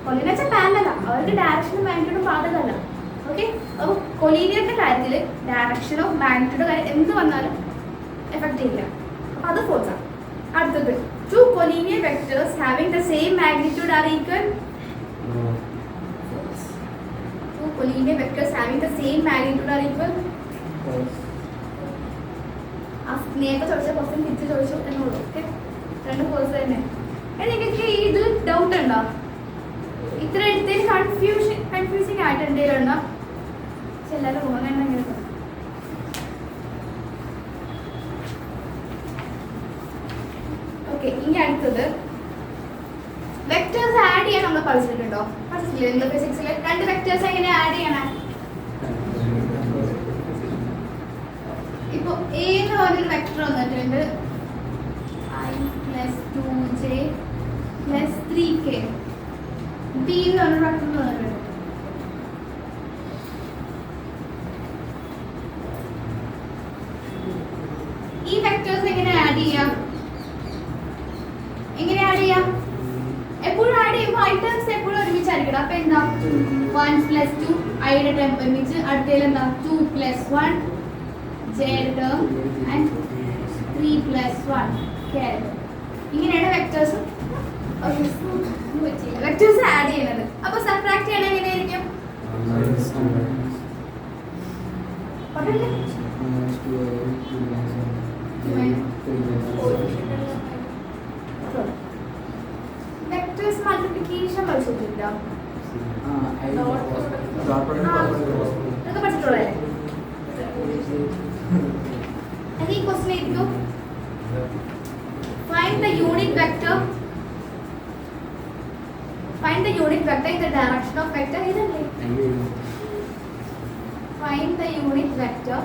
കൊലീനിയർ വെച്ചാൽ പാരലൽ ആണ്, അവർക്ക് ഡയറക്ഷനും മാഗ്നിറ്റ്യൂഡും ബാധകമല്ല. ഓക്കെ, അപ്പോൾ കൊലീനിയറിന്റെ കാര്യത്തിൽ ഡയറക്ഷനോ മാഗ്നിറ്റ്യൂഡോ എന്ത് വന്നാലും എഫക്ട് ചെയ്യില്ല, അപ്പൊ അത് ഫോൾസ് ആണ്. അടുത്തത്, two collinear vectors having the same magnitude are equal. Two collinear vectors having the same magnitude are equal. നേരത്തെ ചോദിച്ച ക്വസ്റ്റ്യൻ തിരിച്ച് ചോദിച്ചു എന്നുള്ളൂ. ഓക്കെ, രണ്ട് കോഴ്സ് തന്നെ. നിങ്ങൾക്ക് ഇത് ഡൗട്ട് ഉണ്ടോ? ഇത്ര എടുത്തതിൽ കൺഫ്യൂസിങ് ആയിട്ട് എന്തെങ്കിലും ഉണ്ടോ? ചിലരുടെ പോകുന്നുണ്ടെങ്കിൽ ഓക്കെ. ഇനി അടുത്തത് വെക്ടേഴ്സ് ആഡ് ചെയ്യാൻ നമ്മൾ പഠിച്ചിട്ടുണ്ടോ? പഠിച്ചിട്ടില്ലേ നിങ്ങൾ ഫിസിക്സിൽ? രണ്ട് വെക്ടേഴ്സ് എങ്ങനെ ആഡ് ചെയ്യണം? ഇപ്പോൾ എ എന്ന് പറഞ്ഞൊരു വെക്ടർ വന്നിട്ടുണ്ട്, I plus 2j plus 3k. B എന്ന് പറഞ്ഞൊരു വെക്ടർ വന്നിട്ടുണ്ട്. ഈ വെക്ടേഴ്സ് എങ്ങനെ ആഡ് ചെയ്യാം? എപ്പോഴും ആഡ് ചെയ്യുമ്പോൾ ഐറ്റംസ് എപ്പോഴും ഒരുമിച്ചായിരിക്കണം. അപ്പൊ എന്താ 1 plus 2 ഐയുടെ ടേം ഒരുമിച്ച്, അടുത്തതിൽ എന്താ 2 plus 1 ജെയുടെ ടേം ആൻഡ് 3 plus 1 കെയുടെ ടേം. ഇങ്ങനെയാണ് വെക്ടേഴ്സ് ആഡ് ചെയ്യുന്നത്. അപ്പൊ സബ്ട്രാക്ട് ചെയ്യണത് എങ്ങനെയായിരിക്കും? വെക്ടേഴ്സ് മൾട്ടിപ്ലിക്കേഷൻ പഠിച്ചിട്ടില്ല? പഠിച്ചിട്ടുള്ളേ? ഈ ക്വസ്റ്റ്യൻ ആയിരിക്കും find the unit vector in the direction of vector. ഇതല്ലേ? find the unit vector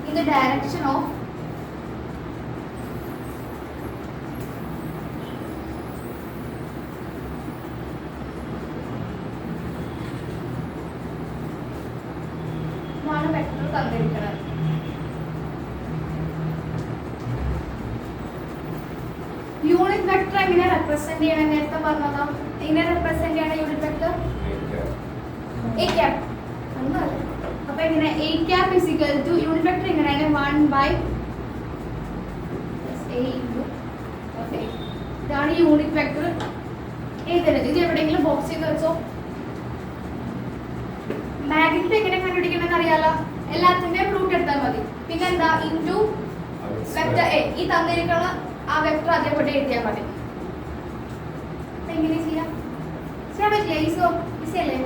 in the direction of vector തന്നിരിക്കുന്നത്. യൂണിറ്റ് വെക്ടർ എങ്ങനെ റെപ്രസെന്റ് ചെയ്യണം? നേരത്തെ പറഞ്ഞതാ. എങ്ങനെ റെപ്രസെന്റ് ചെയ്യണം യൂണിറ്റ് വെക്ടർ? a cap. അപ്പൊ എങ്ങനെ a cap is equal to unit vector എങ്ങനെയാണ്? 1/a into a. ഇതാണ് യൂണിറ്റ് വെക്ടർ. ഏതെങ്കിലും ഇത് എവിടെയെങ്കിലും ബോക്സ് ചെയ്ത് വെച്ചോ. മാഗ്നിറ്റ്യൂഡ് എങ്ങനെ കണ്ടുപിടിക്കണമെന്ന് അറിയാലോ? എല്ലാത്തിന്റെയും റൂട്ട് എടുത്താൽ മതി. പിന്നെ എന്താ ഇൻറ്റു വെക്ടർ എ. ഈ തന്നിരിക്കുന്ന ആ വെക്ടർ അതേപോലെ എഴുതിയാൽ മതി. എങ്ങനെ ചെയ്യാൻ പറ്റില്ല? ഈസി അല്ലേ?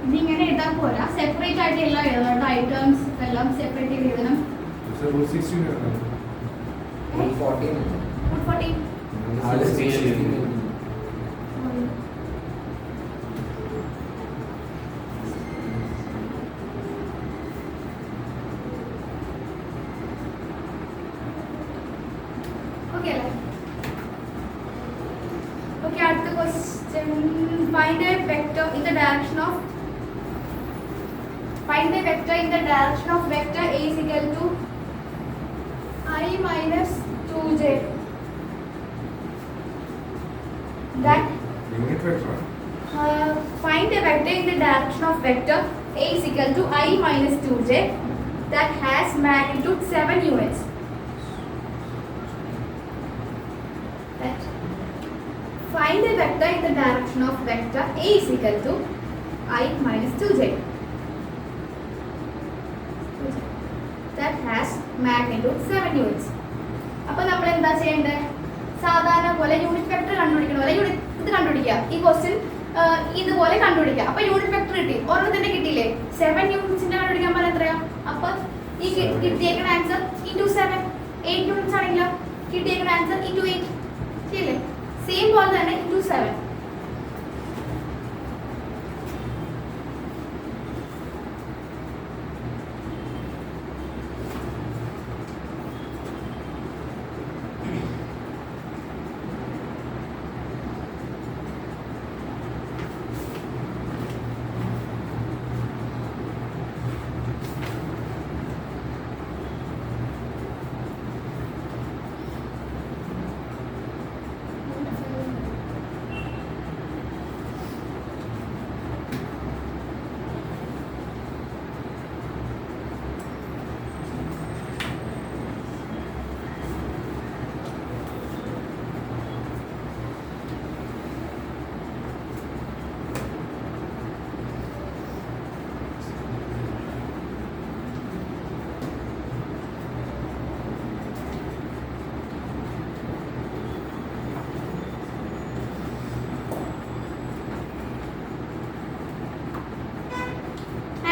ഇതിങ്ങനെ എഴുതാൻ പോരാ, സെപ്പറേറ്റ് ആയിട്ട് എല്ലാം എഴുതണം. ഐറ്റംസ് എല്ലാം സെപ്പറേറ്റ് ചെയ്ത് എഴുതണം. അടുത്ത question, find a vector in the direction of vector a is equal to I minus 2j. That unit vector. Find a vector in the direction of vector a is equal to I minus 2j that has magnitude 7 units. Find a vector in the direction of vector a is equal to I minus 2j that has magnitude 7 units. അപ്പോൾ നമ്മൾ എന്താ ചെയ്യേണ്ടത്? സാധാരണ പോലെ യൂണിറ്റ് വെക്ടർ കണ്ടുപിടിക്കണ പോലെ ഇത് കണ്ടുപിടിക്കുക. ഈ ക്വസ്റ്റ്യൻ ഇതുപോലെ കണ്ടുപിടിക്കുക. അപ്പൊ യൂണിറ്റ് വെക്ടർ കിട്ടി, ഒരെണ്ണത്തിന്റെ കിട്ടിയില്ലേ, 7 യൂണിറ്റ്സിന്റെ കണ്ടുപിടിക്കാൻ പോലെ എത്രയാ? അപ്പൊ ഈ കിട്ടിയേക്കുന്ന ആൻസർ ഇൻറ്റു 7, 8 യൂണിറ്റ്സ് ആണെങ്കിലോ കിട്ടിയേക്കുന്ന ആൻസർ ഇൻറ്റു 8 ശരിയല്ലേ? സെയിം പോലെ തന്നെ ഇൻറ്റു 7.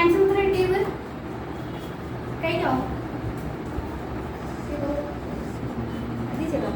ആൻസർ എത്ര കിട്ടിയത്? കഴിഞ്ഞോ? ചെയ്തോ? അത് ചെയ്തോ?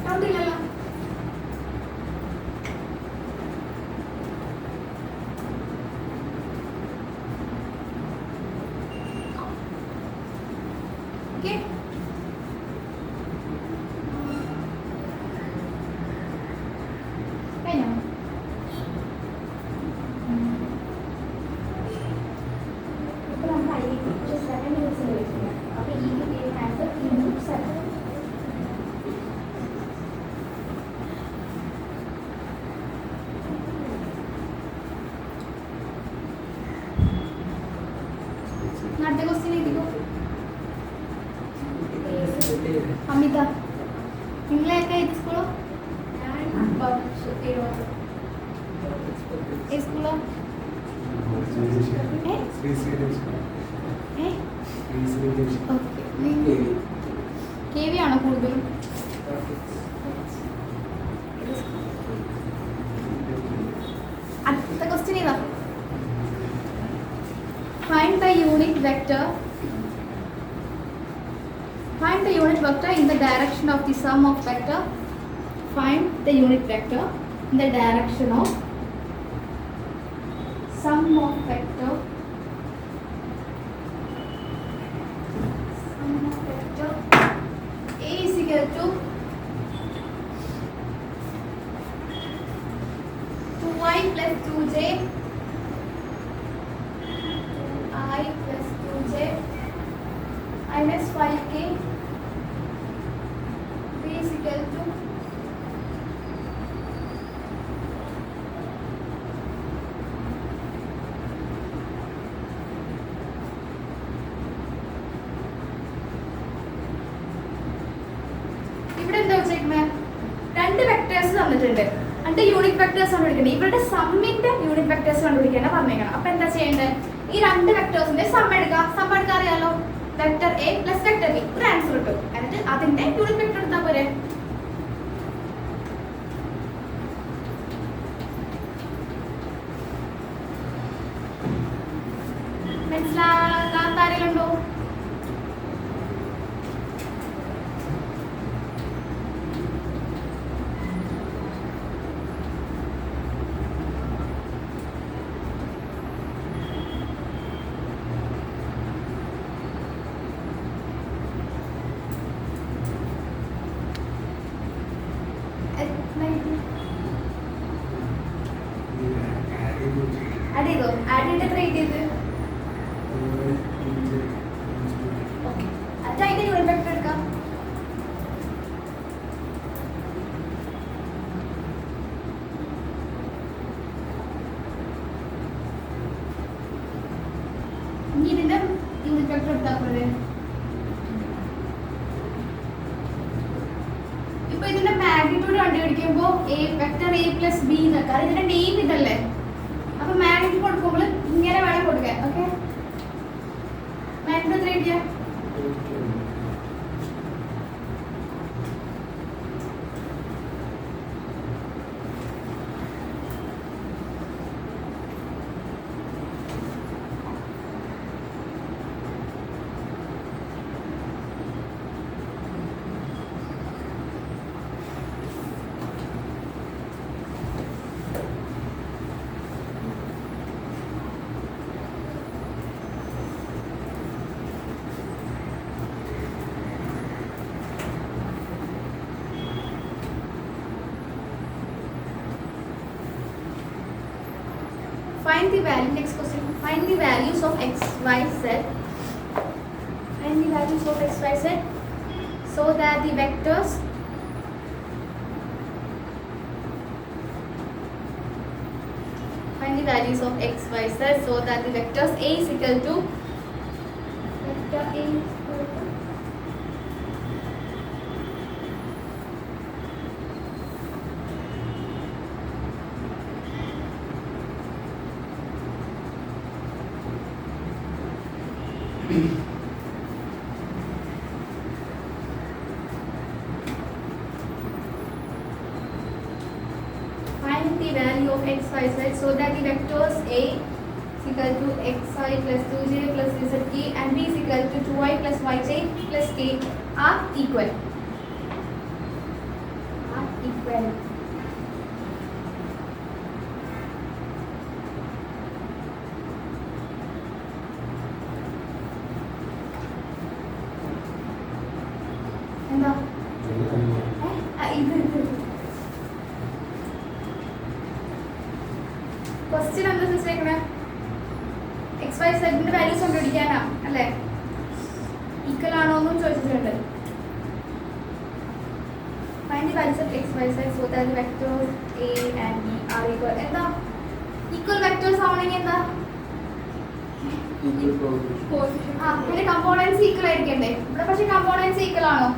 ഡൗട്ടില്ലല്ലോ? ഓക്കെ, കഴിഞ്ഞോ? ഇപ്പൊ നമ്മൾ അതിലേക്ക് 7 യൂസ് ചെയ്തിട്ടുണ്ട്. അപ്പൊ ഈ കിട്ടിയ ആൻസർ ഇൻറ്റു 7. അടുത്ത ക്വസ്റ്റ്യൻ എഴുതിക്കോ. അമിത, നിങ്ങളെയൊക്കെ ഏത് സ്കൂളോ? ഏത് സ്കൂളോ? കെ വി ആണോ കൂടുതലും? അടുത്ത ക്വസ്റ്റ്യൻ ഏതാ? Find the unit vector. Find the unit vector in the direction of the sum of vector. Find the unit vector in the direction of sum of vector. Sum of vector A is equal to 2i plus 2j. I plus 2j minus 5k. B is equal to ഇവിടെ എന്താ വെച്ചേക്കുന്നത്? രണ്ട് വെക്ടേഴ്സ് തന്നിട്ടുണ്ട്. രണ്ട് യൂണിറ്റ് വെക്ടേഴ്സ് കണ്ടുപിടിക്കണം. ഇവരുടെ സമ്മിന്റെ യൂണിറ്റ് വെക്ടേഴ്സ് കണ്ടുപിടിക്കാനാണ് പറഞ്ഞേക്കണം. അപ്പൊ എന്താ ചെയ്യേണ്ടത്? ഈ രണ്ട് വെക്ടേഴ്സിന്റെ സം എടുക്കാം. സം എടുക്കാൻ അറിയാലോ, vector A plus vector B, ഒരു ആൻസർ കിട്ടും. എന്നിട്ട് അതിന്റെ യൂണിറ്റ് വെക്ടർ എടുത്താൽ പോരെ. മനസ്സിലാകാത്ത ആരെങ്കിലും ഉണ്ടോ? ആഡ് ചെയ്തോ? ആഡ് ചെയ്തിട്ട് എത്ര ചെയ്ത്? ഓക്കെ, അത് അതിന്റെ യൂണിറ്റ് വെക്ടർ എടുക്കാം. ഇനി ഇതിന്റെ യൂണിറ്റ് വെക്ടർ എടുത്താൽ പോലെ ഇപ്പൊ ഇതിന്റെ മാഗ്നിറ്റ്യൂഡ് കണ്ടുപിടിക്കുമ്പോൾ A vector A plus B എന്നൊക്കെ, ഇതിന്റെ നെയിം ഇതല്ലേ, അപ്പൊ മാഗ്നിറ്റ്യൂഡ് കൊടുക്കുമ്പോൾ ഇങ്ങനെ വേണം കൊടുക്കാൻ. ഓക്കെ, മാഗ്നിറ്റ്യൂഡ് എത്ര കിട്ടിയ? Find the value. Next question. Find the values of x, y, z. Find the values of x, y, z, so that the vectors find the values of x, y, z, so that the vectors a is equal to vector a is equal to find the value of x, y, z, so that the vectors a is equal to xi plus 2j plus zk and b is equal to 2i plus yj plus k are equal. Are equal. എന്താ ഇത് ക്വസ്റ്റ്യൻ എന്താ ചോദിച്ചേക്കണേ? എക്സ് വൈ സെഡിന്റെ വാല്യൂസ് കണ്ടുപിടിക്കാനാ അല്ലേ? ഈക്വൽ ആണോ എന്നും ചോദിച്ചിട്ടുണ്ട്. Find the values of x y z so that the vectors A and B are equal. എന്താ ഈക്വൽ വെക്ടേഴ്സ് ആവണമെങ്കിൽ എന്താ? പിന്നെ കമ്പോണൻസ് ഈക്വൽ ആയിരിക്കണ്ടേ? ഇവിടെ പക്ഷെ കമ്പോണൻസ് ഈക്വൽ ആണോ?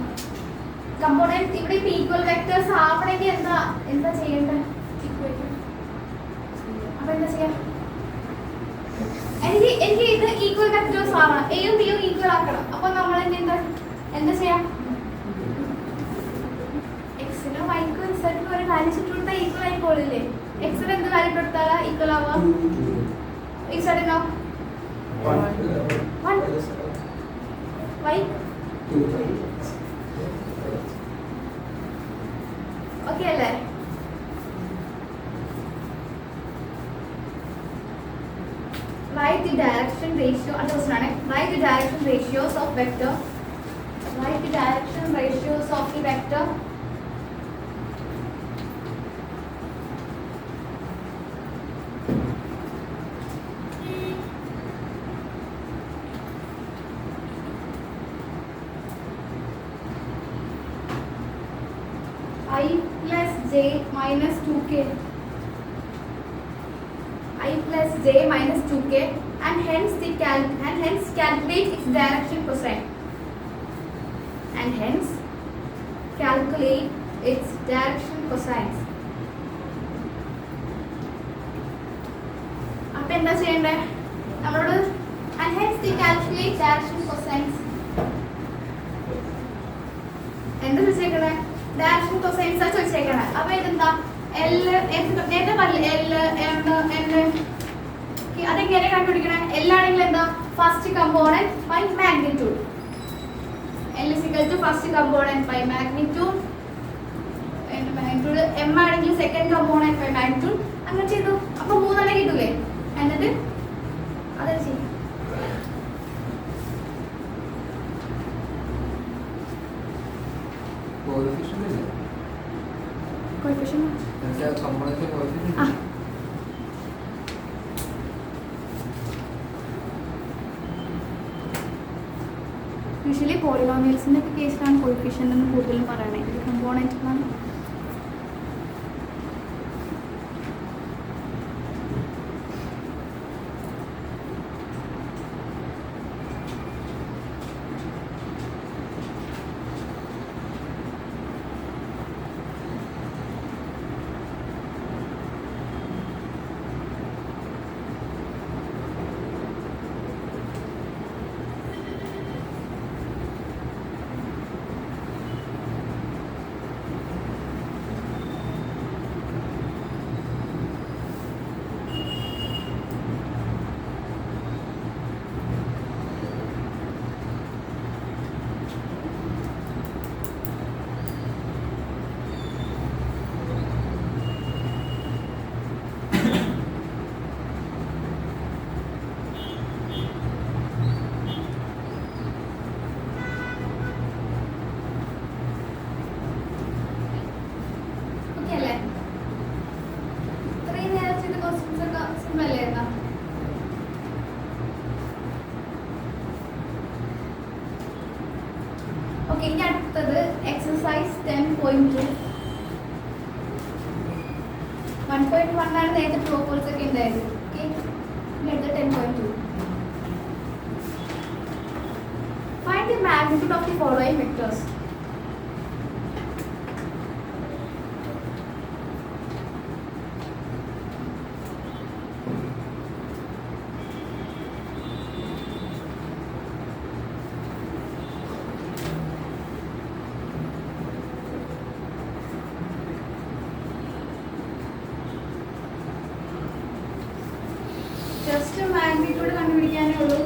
കമ്പോണൻസ് ഇവിടെ ഇപ്പൊ ഈക്വൽ വെക്ടേഴ്സ് ആവണമെങ്കിൽ എന്താ എന്താ ചെയ്യേണ്ടത്? അപ്പൊ എന്താ ചെയ്യാം? എനിക്ക് ഇത് ഈക്വൽ വെക്ടേഴ്സ് ആവണം, എയും ബിയും ഈക്വൽ ആക്കണം. അപ്പൊ നമ്മൾ എന്താ ചെയ്യാം? എക്സിനും വൈക്കും സെറ്റിനും ഒരു വാല്യൂ ഇട്ട് കൊടുത്താൽ ഈക്വൽ ആയി പോലില്ലേ? എക്സിന് എന്ത് വാല്യൂ ഇട്ട് കൊടുത്താലാ ഈക്വൽ ആവുക? ഈ സെറ്റിനോ? വൈ ഓക്കെ അല്ലേ? Write the direction ratio. Write the direction ratios of vector. Write the direction ratios of the vector. I plus j minus 2k. I plus j minus 2k and hence calculate its direction cosine. And hence calculate its direction cosines. അപ്പോൾ എന്താ ചെയ്യണ്ടേ? നമ്മളോട് and hence they calculate direction cosines. എന്താ ചോദിച്ചേക്കണേ? ഡയറക്ഷൻ cosines ആ ചോദിച്ചേക്കണേ. അപ്പൊ ഇതെന്താ? L നേരത്തെ പറഞ്ഞില്ലേ L M N. അതെങ്ങനെ കണ്ടുപിടിക്കണേ? L ആണെങ്കിൽ എന്താ? First component by magnitude. L is equal to first component by magnitude. M ആണെങ്കിൽ സെക്കൻഡ് കമ്പോണന്റ് ബൈ മാഗ്നിറ്റ്യൂഡ്. അങ്ങനെ ചെയ്തു. അപ്പൊ 3 എണ്ണം കിട്ടൂലേ? എന്നിട്ട് അതെ ചെയ്യും. യൂഷ്വലി പോളിനോമിയൽസിൻ്റെ ഒക്കെ കേസിലാണ് കോയിഫിഷ്യൻ്റ് എന്ന് കൂടുതലും പറയണേ. ഇത് കമ്പോണൻറ്റുകളാണ്. ഓക്കെ, ഇനി അടുത്തത് എക്സസൈസ് 10.2. 1.1 ആണ് നേരത്തെ ട്രൂ ഫോൾസ് ഒക്കെ ഉണ്ടായത്. ഓക്കെ, ഇനി അടുത്ത 10.2. Find the magnitude of the following vectors. Just magnitude കണ്ടുപിടിക്കാനേ ഉള്ളൂ.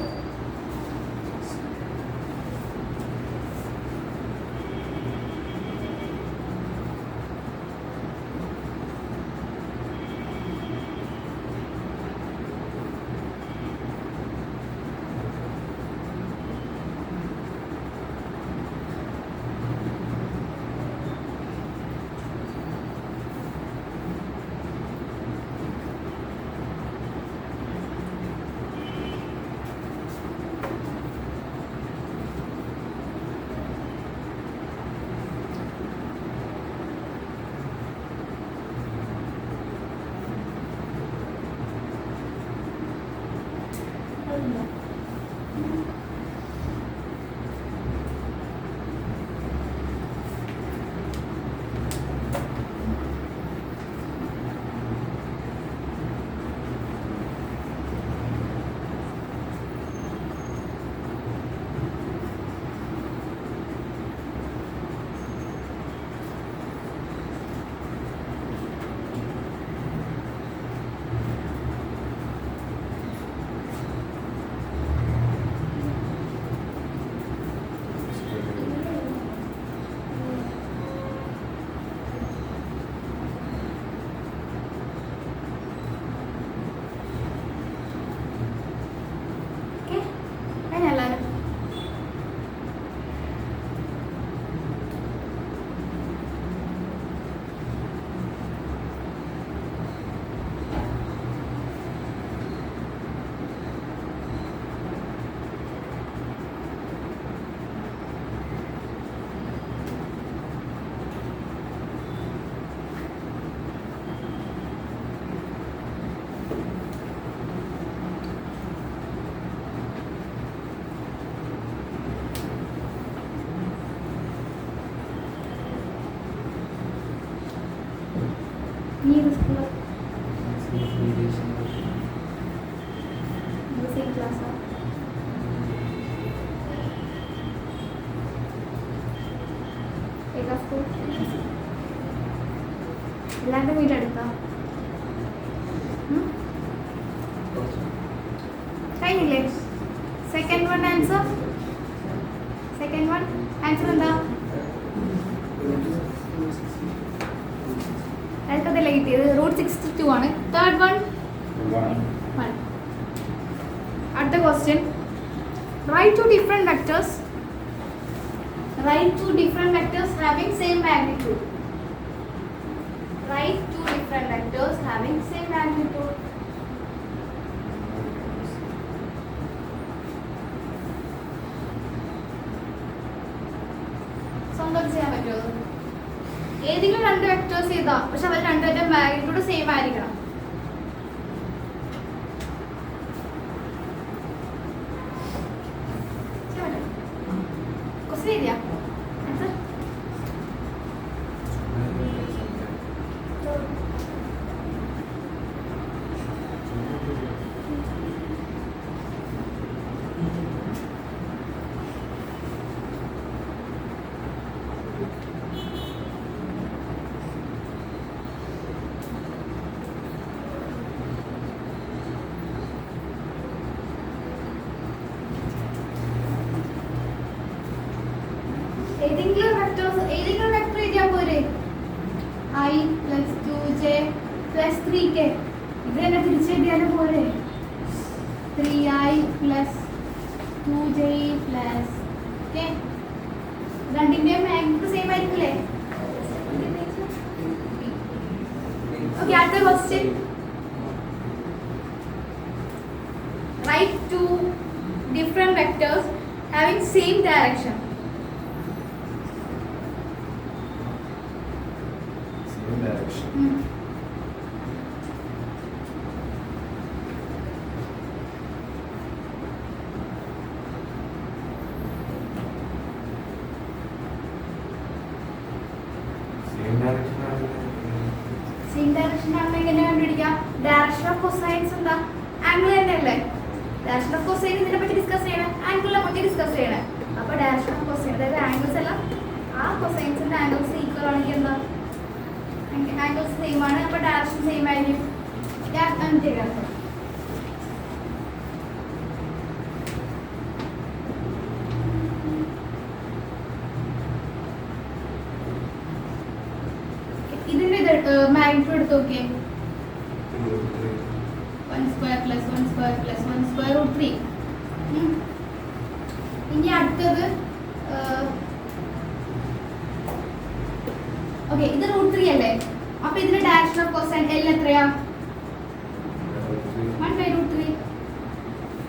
എല്ലാവരുടെ വീടെടുക്കാം. കഴിഞ്ഞില്ലേ? സെക്കൻഡ് വൺ ആൻസർ എന്താ? അടുത്തതല്ലേ കിട്ടിയത്? √62 ആണ്. Third one 1. അടുത്ത question, write two different vectors having same magnitude. Write two different vectors having same magnitude. രണ്ട് വെക്ടേഴ്സ് ചെയ്താ, പക്ഷെ അവർ രണ്ടുപേരുടെ മാഗ്നിറ്റ്യൂഡ് സെയിം ആയിരിക്കണം. ക്വസ്റ്റ്യൻ എഴുതിയാ ആൻസർ? ഏതെങ്കിലും വെക്ടർ എഴുതിയാൽ പോരെ. I plus 2j plus 3k. ഇത് തന്നെ തിരിച്ചെഴുതിയാലും പോരെ. 3i plus 2j plus k. രണ്ടിന്റെയും മാഗ്നിറ്റ്യൂഡ് സെയിം ആയിരിക്കില്ലേ? ഓക്കെ, അടുത്ത question. Write two different vectors having same direction. Same direction ആണെന്ന് എങ്ങനെ കണ്ടുപിടിക്കാം? ഡയറക്ഷൻ ഓഫ് കൊസൈൻസ് എന്താ? ആംഗിൾ തന്നെയല്ലേ. ഡയറക്ഷൻ ഓഫ് കൊസൈൻ ഇതിനെ പറ്റി ഡിസ്കസ് ചെയ്യണം, ആംഗിളിനെ പറ്റി ഡിസ്കസ് ചെയ്യണം. അപ്പൊ ഡയറക്ഷൻ ഓഫ് കൊസൈൻ, അതായത് ആംഗിൾസ് എല്ലാം ആ കൊസൈൻസിന്റെ ആംഗിൾസ് ഈക്വൽ ആണെങ്കിൽ എന്താ? ആംഗിൾസ് സെയിം ആണ്, അപ്പൊ ഡയറക്ഷൻ സെയിം ആയിരിക്കും. ഇതിന്റെ മാഗ്നിറ്റ്യൂഡ് എടുത്ത് നോക്കിയേ. 1 square plus 1 square plus 1 square root 3. ഇനി അടുത്തത് ഓക്കെ, ഇത് റൂട്ട് 3 അല്ലേ? അപ്പൊ ഇതിന്റെ ഡയറക്ഷൻ ഓഫ് കോസൈൻ L എത്രയാ? 1/√3.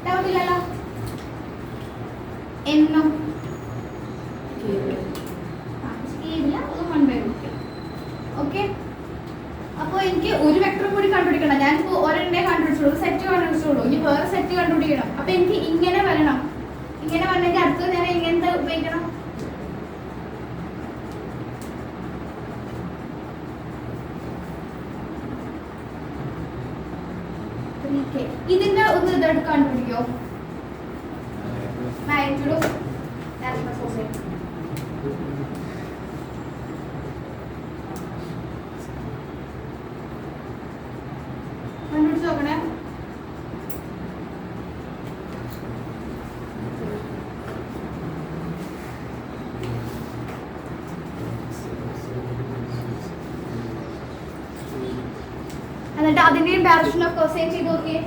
ഡൗട്ട് ഇല്ലല്ലോ? എന്നോ ഇല്ല, അത് 1/√3. ഓക്കെ, അപ്പൊ എനിക്ക് ഒരു വെക്ടർ കൂടി കണ്ടുപിടിക്കണം. ഞാനിപ്പോ ഒരെണ്ണേ കണ്ടുപിടിച്ചോളൂ, സെറ്റ് കണ്ടുപിടിച്ചോളൂ. ഇനി വേറെ സെറ്റ് കണ്ടുപിടിക്കണം. അപ്പൊ എനിക്ക് ഇങ്ങനെ വരണം. ഇങ്ങനെ വരണമെങ്കിൽ അടുത്തത് ഞാൻ എങ്ങനത്തെ ഉപയോഗിക്കണം? ഇതിന്റെ ഒന്ന് ഇതെടുത്ത് കണ്ടുപിടിക്കോ? മാഗ്നിറ്റ്യൂഡ് കണ്ടുപിടിച്ച് നോക്കണേ. എന്നിട്ട് അതിന്റെയും ഡയറക്ഷൻ ഓഫ് കോസൈൻ ചെയ്ത് നോക്കിയേ.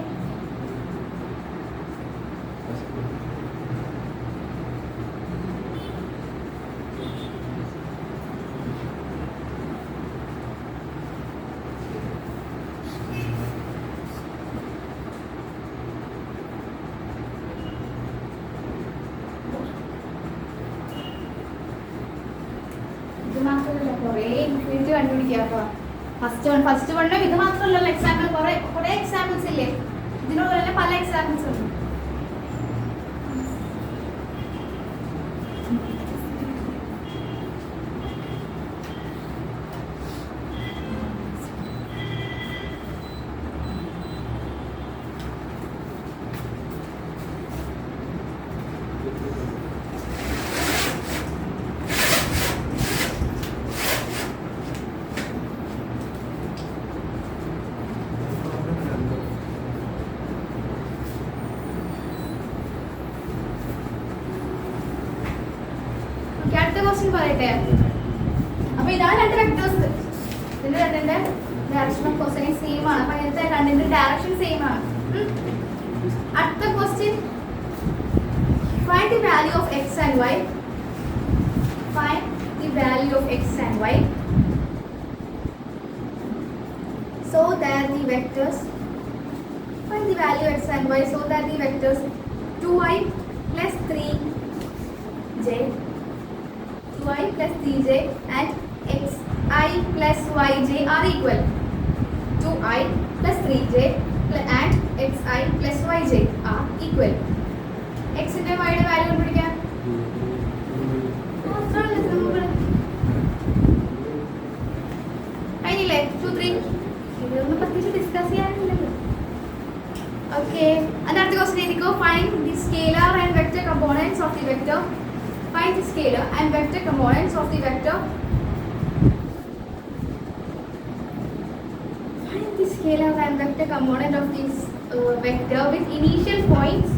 ഇത് മാത്രമല്ല, കുറേ ഇൻഫിനിറ്റ് കണ്ടുപിടിക്കുക. ഫസ്റ്റ് വണ്ണും ഇത് മാത്രമല്ലല്ലോ എക്സാമ്പിൾ, കുറെ എക്സാമ്പിൾസ് ഇല്ലേ? ഇതിനോട് തന്നെ പല എക്സാമ്പിൾസ് ഉണ്ട്. അടുത്ത ക്വസ്റ്റ്യൻ പറയട്ടെ. അപ്പൊ ഇതാണ് രണ്ട് വെക്ടേഴ്സ്. ഇതിന്റെ രണ്ടിന്റെ ഡയറക്ഷൻ ഓഫ് കോസൈൻ സെയിം ആണ്. അപ്പൊ ഇതിന്റെ രണ്ടിന്റെ ഡയറക്ഷൻ സെയിം ആണ്. അടുത്ത question, find the value of x and y. Find the value of x and y so that the vectors, find the value of x and y so that the vectors 2i plus 3j, 2i plus 3j and x xi plus yj are equal to I plus 3j and xi plus yj are equal. X ന്റെ y യുടെ വാല്യൂ കണ്ടുപിടിക്കാൻ കഴിഞ്ഞില്ലേ? 2 3 ഇതൊന്നും പ്രത്യേകിച്ച് ഡിസ്കസ് ചെയ്യാനില്ലല്ലോ. ഓക്കെ, അടുത്ത ക്വസ്റ്റ്യൻ എഴുതിക്കോ. Find the scalar and vector components of the vector. Find the scalar and vector components of the vector. Find the scalar and vector component of this vector with initial points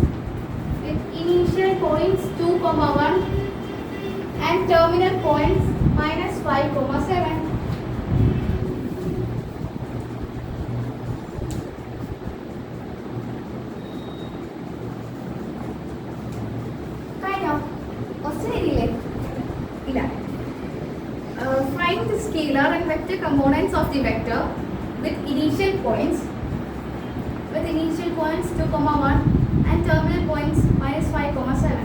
2, 1 and terminal points -5, 7. Find the scalar and vector components of the vector with initial points 2, 1 and terminal points -5, 7.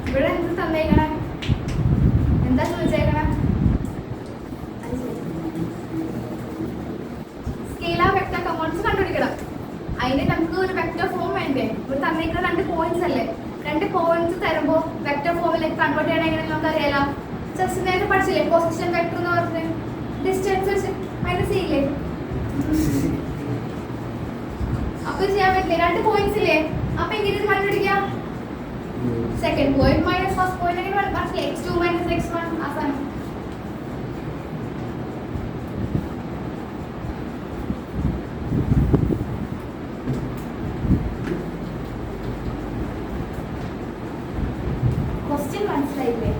ഇവിടെ എന്ത് തന്നേക്കണേ? എന്താ ചോദിച്ചേക്കണേ? സ്കേലാർ വെക്റ്റർ കമ്പോണന്റ്സ് കണ്ടുപിടിക്കണം. അതിന് നമുക്ക് ഒരു വെക്റ്റർ ഫോം വേണ്ടേ? ഇവിടെ തന്നേക്കുന്ന 2 പോയിന്റ്സ് അല്ലേ? 2 പോയിന്റ്സ് തരുമ്പോൾ വെക്റ്റർ ഫോമിലേക്ക് കൺവേർട്ട് ചെയ്യണമെങ്കിൽ നമുക്ക് അറിയാലോ. ജസ്റ്റ് നേരത്തെ പഠിച്ചില്ലേ പൊസിഷൻ വെക്റ്റർ എന്ന് പറഞ്ഞ് ഡിസ്റ്റൻസ് വെച്ച് മൈനസ് ചെയ്യില്ലേ? അപ്പൊ ചെയ്യാൻ പറ്റില്ലേ? 2 പോയിന്റ്സ് ഇല്ലേ? അപ്പൊ എങ്ങനെ ഇത് കണ്ടുപിടിക്കാം? Second point minus first point എങ്ങനെ മനസ്സിലായി? x2 - x1 ആസാനം. മനസ്സിലായില്ലേ?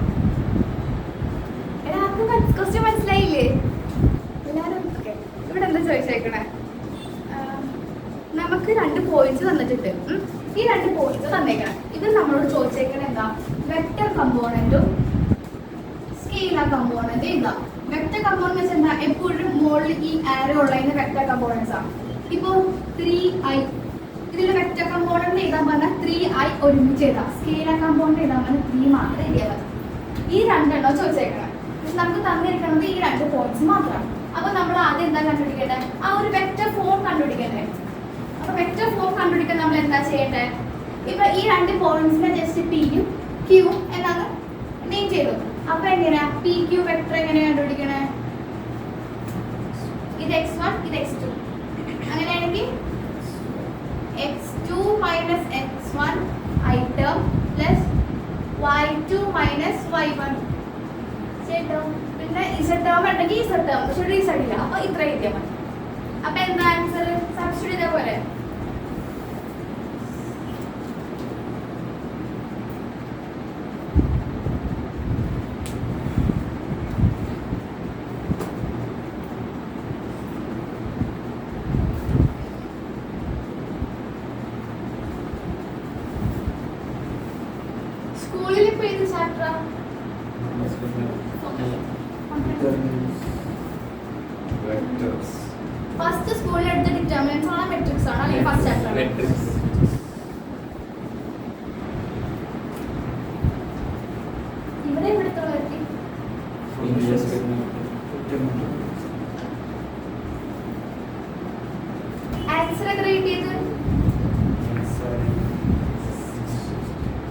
ക്വസ്റ്റ്യൻ മനസ്സിലായില്ലേ എല്ലാവരും? ഇവിടെ എന്താ ചോദിച്ചേക്കണേ? നമുക്ക് 2 പോയിന്റ്സ് തന്നിട്ടുണ്ട്. ഈ 2 പോയിന്റ്സ് തന്നേക്കണം. ഇത് നമ്മളോട് ചോദിച്ചേക്കണ എന്താ? വെക്റ്റർ കമ്പോണന്റും സ്കേലാർ കമ്പോണന്റും ഇതാ. വെക്റ്റർ കമ്പോണന്റ് വെച്ചാൽ എന്താ? എപ്പോഴും മുകളിൽ ഈ ആരോ ഉള്ളതിന് വെക്റ്റർ കമ്പോണന്റ്സ് ആണ്. ഇപ്പോൾ 3i ഇതിൽ വെക്റ്റർ കമ്പോണന്റ് എഴുതാൻ പറഞ്ഞാൽ 3i ഒരുമിച്ച് എഴുതാം. സ്കേലാർ കമ്പോണന്റ് എഴുതാൻ പറഞ്ഞാൽ 3 മാത്രം എഴുതിയാൽ മതി. ഈ 2 എണ്ണം ചോദിച്ചേക്കണം. പക്ഷെ നമുക്ക് തന്നിരിക്കുന്നത് ഈ 2 പോയിന്റ്സ് മാത്രമാണ്. അപ്പൊ നമ്മൾ ആദ്യം എന്താ കണ്ടുപിടിക്കേണ്ടത്? ആ ഒരു വെക്റ്റർ ഫോം കണ്ടുപിടിക്കണ്ടേ? അപ്പൊ വെക്റ്റർ ഫോം കണ്ടുപിടിക്കാൻ നമ്മൾ എന്താ ചെയ്യേണ്ടത്? ഇപ്പൊ ഈ 2 പോയിന്റ്സിനെ ജസ്റ്റ് പിയും ക്യൂവും എന്നാണ് നെയിം ചെയ്തു. അപ്പൊ എങ്ങനെയാ പി ക്യൂ വെക്റ്റർ എങ്ങനെ കണ്ടുപിടിക്കണേ? ഇത് x1 ഇത് x2. അങ്ങനെയാണെങ്കിൽ x2 minus x1 I term plus y2 minus y1 z term. പിന്നെ z term ഉണ്ടെങ്കിൽ z term. പക്ഷെ ഇവിടെ z ഇല്ല. അപ്പൊ ഇത്ര എഴുതിയാൽ മതി. അപ്പൊ എന്താ ആൻസർ? സബ്സ്റ്റിറ്റ്യൂട്ട് ചെയ്ത പോലെ സ്കൂളിൽ ഇപ്പൊ ഏത് ചാപ്റ്ററാ? ഫസ്റ്റ് സ്കൂളിൽ എടുത്ത ഡിറ്റർമിനൻസ് ആണോ മെട്രിക്സ് ആണോ അല്ലെങ്കിൽ ഫസ്റ്റ് ചാപ്റ്റർ? ഇവിടെ എവിടത്തോളം എത്തി? ആൻസർ എത്ര കിട്ടിയത്?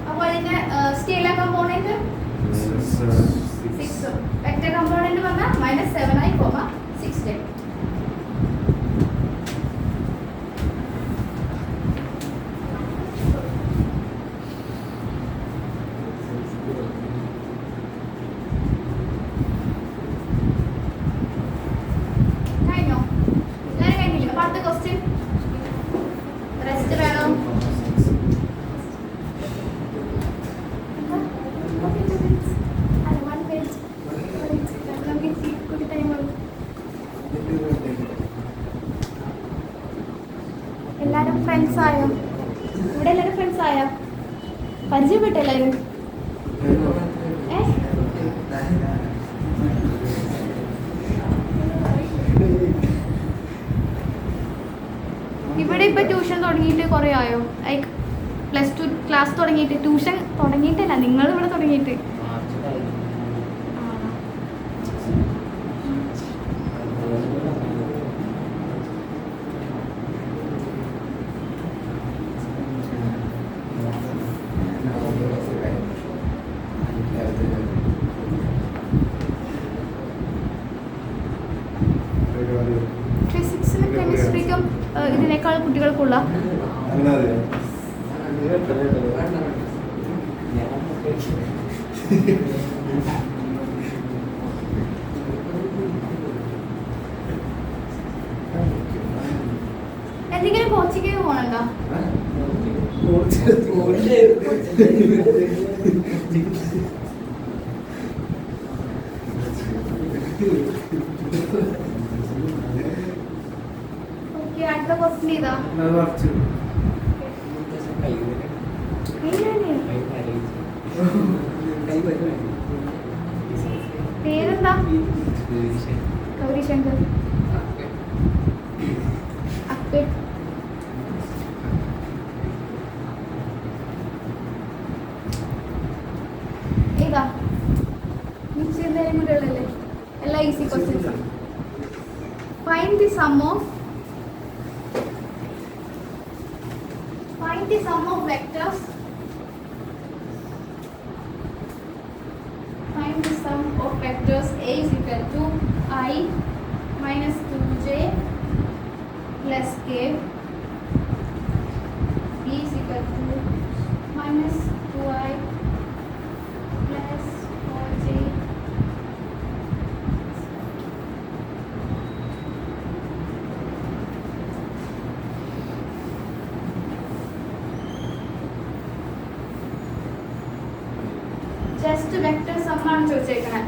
അപ്പോൾ അതിന്റെ സ്കേലാർ കമ്പോണന്റ് 6. വെക്റ്റർ കമ്പോണന്റ് പറഞ്ഞാൽ -7i, 6j. കഴിഞ്ഞോ? എല്ലാവരും കഴിഞ്ഞില്ലേ? അപ്പൊ അടുത്ത ക്വസ്റ്റ്യൻ റെസ്റ്റ് വേണോ? എല്ലാരും ഫ്രണ്ട്സ് ആയോ? ഇവിടെ എല്ലാരും ഫ്രണ്ട്സ് ആയോ? പരിചയപ്പെട്ട എല്ലാരും? ഇവിടെ ഇപ്പൊ ട്യൂഷൻ തുടങ്ങിയിട്ട് കുറെ ആയോ? ലൈക്ക് +2 ക്ലാസ് തുടങ്ങിയിട്ട്, ട്യൂഷൻ തുടങ്ങിയിട്ടല്ല, നിങ്ങൾ ഇവിടെ തുടങ്ങിയിട്ട്. ഫിസിക്സിനും കെമിസ്ട്രിക്കും ഇതിനേക്കാൾ കുട്ടികൾക്കുള്ള എന്തെങ്കിലും കോച്ചിങ്ങിന് പോകണുണ്ടോ? ഓക്കെ, അടുത്ത ക്വസ്റ്റ്യൻ ഇതാ. പേരെന്താ? ഗൗരിശങ്കർ. അപ്പേ ഏതാ? നിശ്ചയം കൂടെ ഉള്ളല്ലേ? എല്ലാ easy questions. Find the sum of vectors. Find the sum of vectors. A is equal to I minus 2j plus k. B is equal to minus 2i plus 4j. Just vector sum ആണ് ചോദിച്ചേക്കണേ.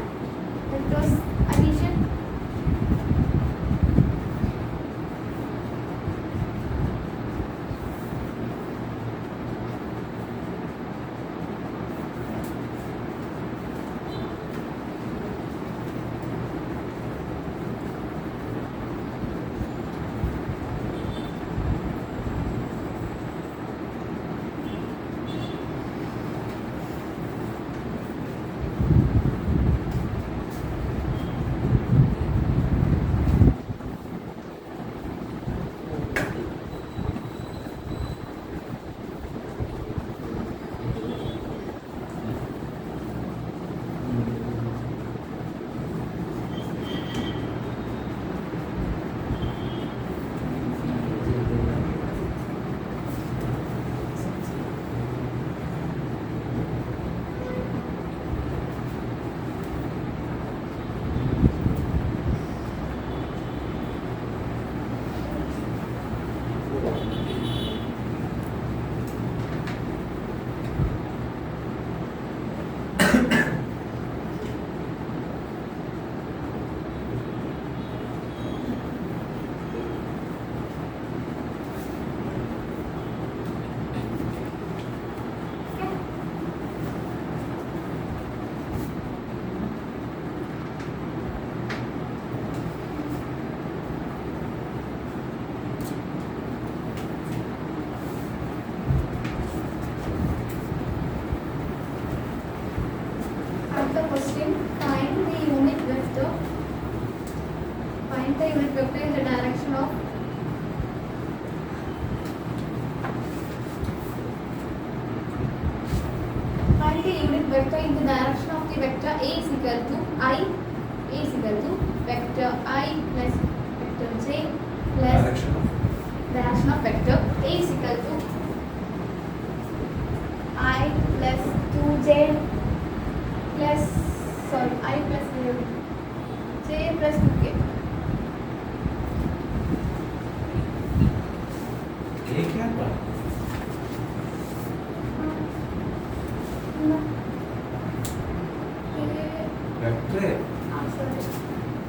Vectors addition. Question. Find the unit vector. Find the unit vector in the direction of find the unit vector in the direction of the vector A is equal to I. A is equal to vector I plus vector J plus direction of vector A is equal to I plus 2J plus I plus J plus 2K.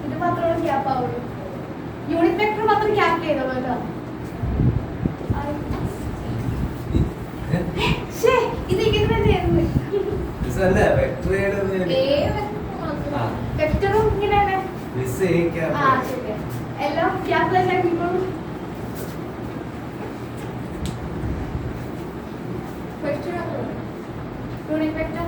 ഇത് മാത്രമേ ഗ്യാപ്പ് ആവുള്ളൂ. യൂണിറ്റ് വെക്ടർ മാത്രം ക്യാപ് ചെയ്തോളൂ കേട്ടോ. ഇത് ഇങ്ങനെ തന്നെയായിരുന്നു. വെക്ടറും ഇങ്ങനെയാണ്. എല്ലാം ക്യാപ്ലെസ് ആക്കിക്കോളൂ. യൂണിറ്റ് വെക്റ്റർ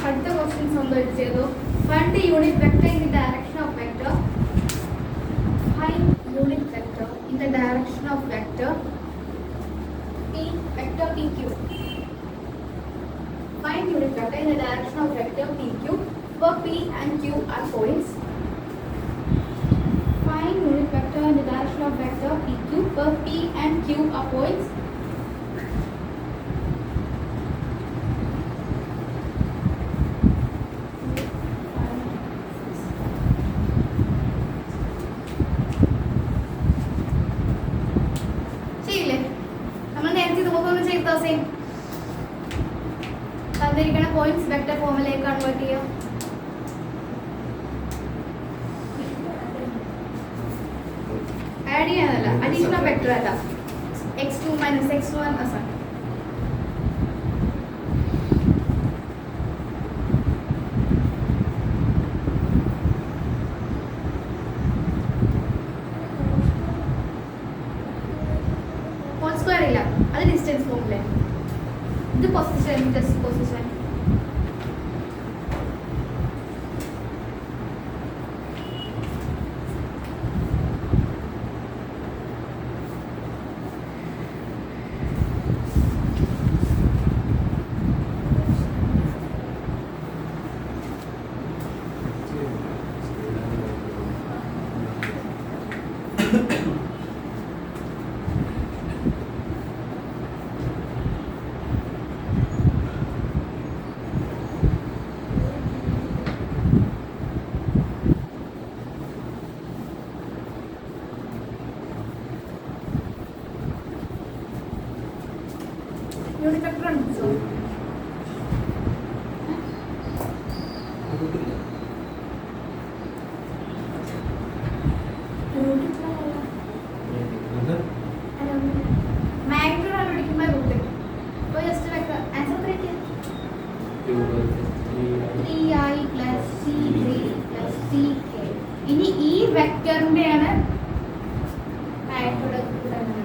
അടുത്ത ക്വസ്റ്റ്യൻസ് ഒന്ന് ചെയ്തു. Find the unit vector in the direction of vector. Find unit vector in the direction of vector p vector pq. Find unit vector in the direction of vector pq where p and q are points. Find unit vector in the direction of vector pq where p and q are points. തന്നിരിക്കുന്ന പോയിന്റ്സ് വെക്റ്റർ ഫോമിലേക്ക് കൺവേർട്ട് ചെയ്യാം. ആഡ് ചെയ്യാനല്ല, അഡീഷണൽ വെക്റ്റർ അല്ല. x2 - x1 അസാണ്. ഹോൾ സ്ക്വയർ ഇല്ല, അത് ഡിസ്റ്റൻസ് ഫോമിലെ. ഇത് position, just position. Unit vector ഉണ്ടോ? മാഗ്നിറ്റ്യൂഡ് ആണ് പിടിക്കുമ്പോൾ റൂട്ട്. അപ്പോൾ just vector answer 3i + c3 + ck. ഇനി ഈ വെക്റ്ററിന്റെയാണ് മാഗ്നിറ്റ്യൂഡ് കിട്ടുന്നത്.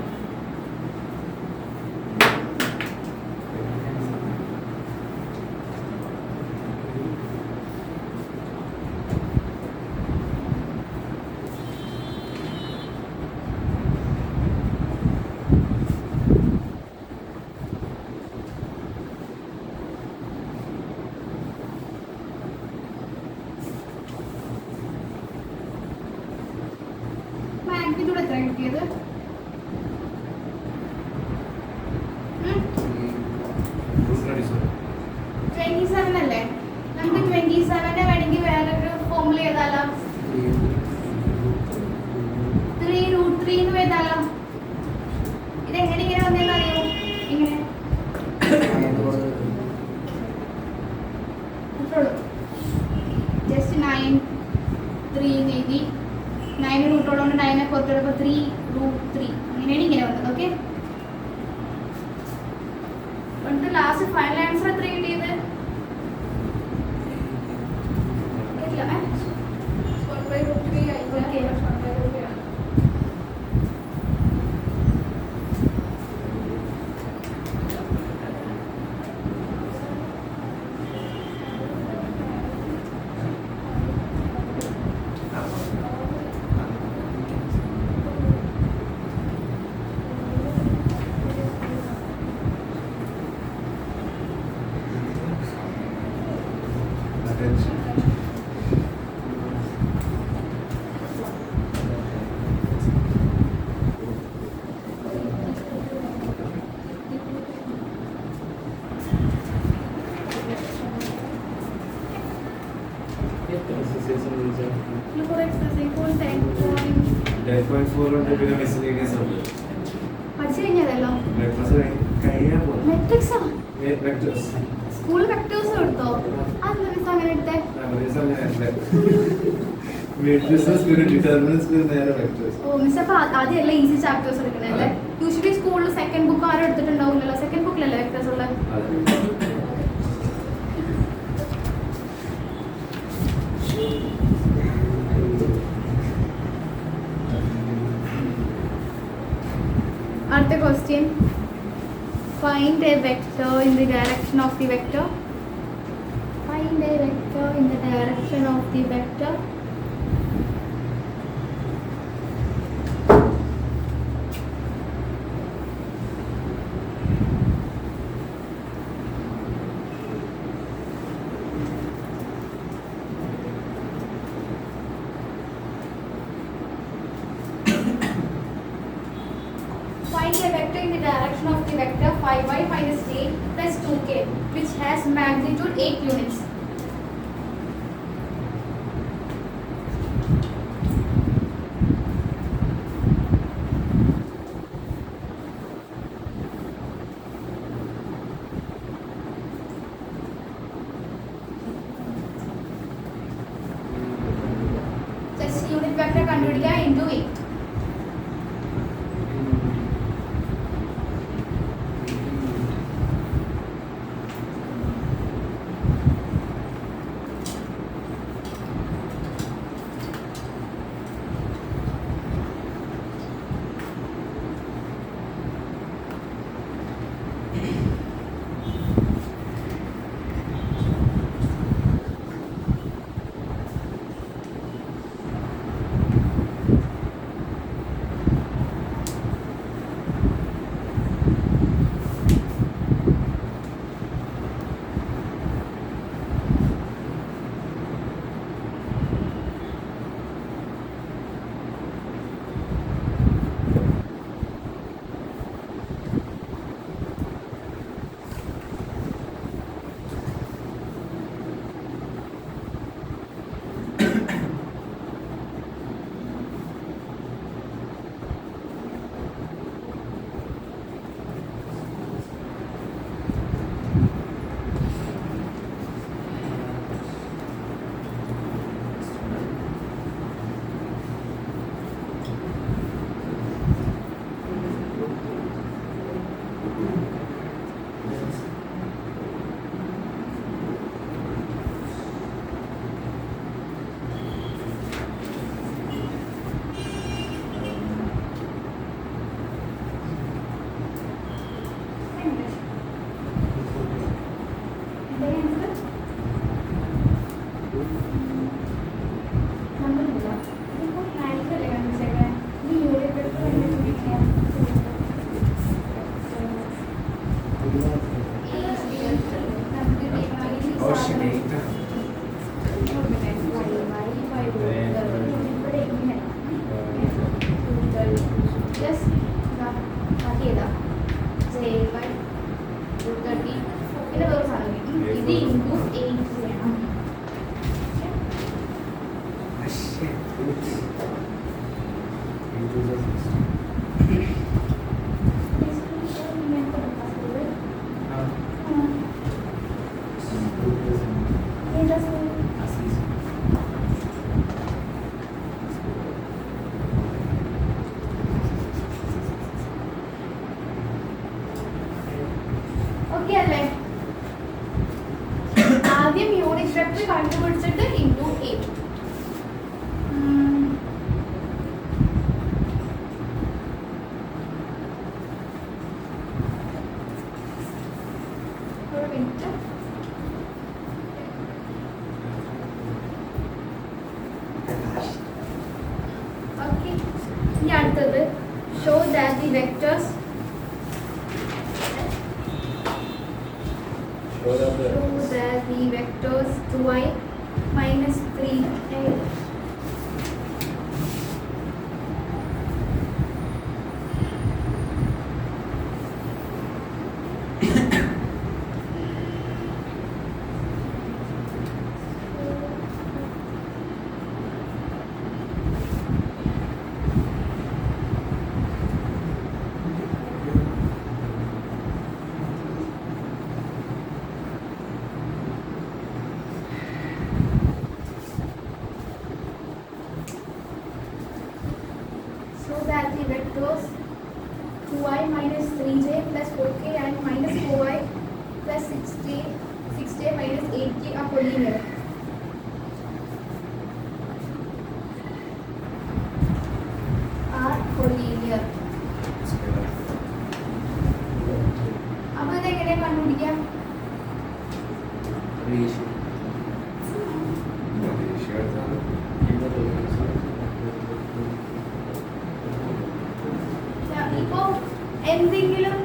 മാഗ്നിറ്റ്യൂഡ് എത്ര കിട്ടിയത്? 27 അല്ലേ? നമുക്ക് 27നെ വേണമെങ്കിൽ വേറൊരു ഫോമുല ചെയ്താലോ? 3√3 എന്ന് എഴുതാലോ? ഇതെങ്ങനെ ഇങ്ങനെ വന്നേന്ന് അറിയോ? ഇങ്ങനെ ജസ്റ്റ് 9 3 എഴുതി. 9 റൂട്ടോടുകൊണ്ട് 9 പുറത്തെടുപ്പോൾ 3√3 അങ്ങനെയാണ് ഇങ്ങനെ വന്നത്. ഓക്കെ, എന്നിട്ട് ലാസ്റ്റ് ഫൈനൽ ആൻസർ എത്ര കിട്ടിയത്? കുറെ എക്സസൈസ് ഇപ്പോൾ 10.4 ഉണ്ട് പിന്നെ മിസ്ലേനിയസ് ഉണ്ട് പഠിച്ചു കഴിഞ്ഞതല്ലോ. കഴിയാൻ പോകും മെട്രിക്സാ വെക്ടേഴ്സ് സ്കൂളിൽ വെക്ടേഴ്സ് എടുത്തോ? അതെന്താ മിസ് അങ്ങനെ എടുത്തേ? ഓ മിസ് അപ്പൊ ആദ്യമല്ല ഈസി ചാപ്റ്റേഴ്സ് എടുക്കണല്ലേ? യൂഷ്വലി സ്കൂളിൽ സെക്കൻഡ് ബുക്ക് ആരും എടുത്തിട്ടുണ്ടാവില്ലല്ലോ. സെക്കൻഡ് ബുക്കിലല്ലേ വെക്ടേഴ്സ് ഉള്ളത്? അടുത്ത question. Find a vector in the direction of the vector. Find a vector in the direction of the vector. Find a vector in the direction of the vector 5y minus 8 plus 2k which has magnitude 8 units. Just unit vector കണ്ടുപിടിക്കുക into 8. ആദ്യം യൂണിറ്റ് വെക്ടർ കണ്ടുപിടിച്ചിട്ട് ഇൻടു 8. ഒരു മിനിറ്റ്. ഓക്കെ, ഇനി അടുത്തത് show that the vectors that the vectors 2i minus 3a 2i minus 3j plus 4k and minus 4y plus 6j minus 8k are collinear. അപ്പോൾ ഇതെങ്ങനെ കണ്ടുപിടിക്കാം? ഇപ്പോ എന്തെങ്കിലും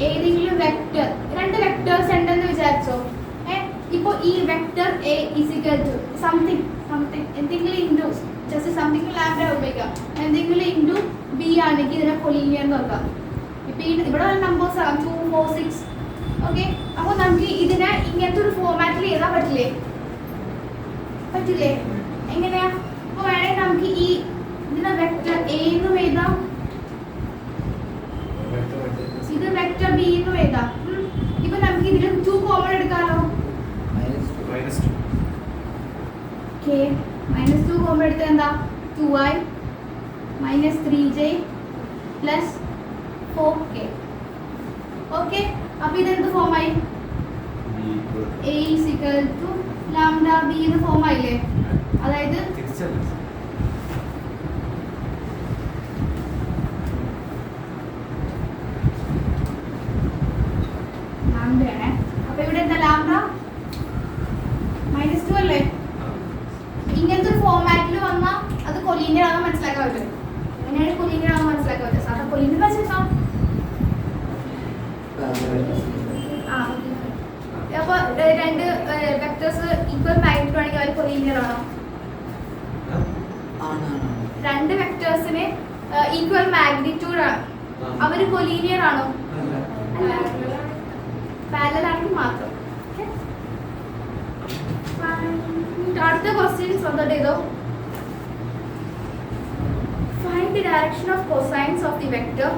ഏതെങ്കിലും വെക്ടർ, രണ്ട് വെക്ടേഴ്സ് ഉണ്ടെന്ന് വിചാരിച്ചോ. ഇപ്പോ ഈ vector A is equal to something എന്തെങ്കിലും ഇൻറ്റു ജസ്റ്റ് സംതിങ് ലാംഡ ഉപയോഗിക്കാം, എന്തെങ്കിലും ഇൻറ്റു ബി ആണെങ്കിൽ ഇതിനെ കൊലീനിയർ എന്ന് നോക്കാം. ഇപ്പൊ ഇവിടെ നമ്പേഴ്സ് ആകാം 2, 4, 6. ഓക്കെ, അപ്പോൾ നമുക്ക് ഇതിനെ ഇങ്ങനത്തെ ഒരു ഫോമാറ്റിൽ എഴുതാൻ പറ്റില്ലേ? എങ്ങനെയാ? അപ്പോൾ വേണമെങ്കിൽ നമുക്ക് ഈ ഇതിനെ വെക്ടർ എ എന്നും എഴുതാം, ഇത് വെക്ടർ ബി എന്നും എഴുതാം. ഇപ്പൊ നമുക്ക് ഇതിൽ 2 കോമൺ എടുക്കാമല്ലോ. ഓക്കെ, -2 കോമൺ എടുത്താൽ എന്താ? 2i minus 3j plus 4k. Okay, അപ്പൊ ഇതെന്ത് ഫോമായി? a is equal to lambda b എന്ന് ഫോം ആയില്ലേ? അതായത് ലാംഡയാണ്. അപ്പൊ ഇവിടെ എന്താ? ലാംഡ -2 അല്ലേ? ഇങ്ങനത്തെ ഒരു ഫോമാറ്റിൽ വന്നാൽ അത് കൊലീനിയർ ആണെന്ന് മനസ്സിലാക്കാൻ പറ്റും. എങ്ങനെയാണ് കൊലീനിയർ ആണെന്ന് മനസ്സിലാക്കാൻ പറ്റും? സാധാരണ കൊലീനിയർ മനസ്സിലാക്കാം. അപ്പൊ രണ്ട് വെക്ടേഴ്സ് ഈക്വൽ മാഗ്നിറ്റ്യൂഡ് ആണെങ്കിൽ അവർ കൊലീനിയർ ആണോ? രണ്ട് വെക്ടേഴ്സിന് ഈക്വൽ മാഗ്നിറ്റ്യൂഡ് ആണ്, അവര് കൊലീനിയർ ആണോ? പാരലൽ ആണെങ്കിൽ മാത്രം. അടുത്ത ക്വസ്റ്റ്യൻ ശ്രദ്ധിട്ട് ചെയ്തോ. Find the direction of cosines of the vector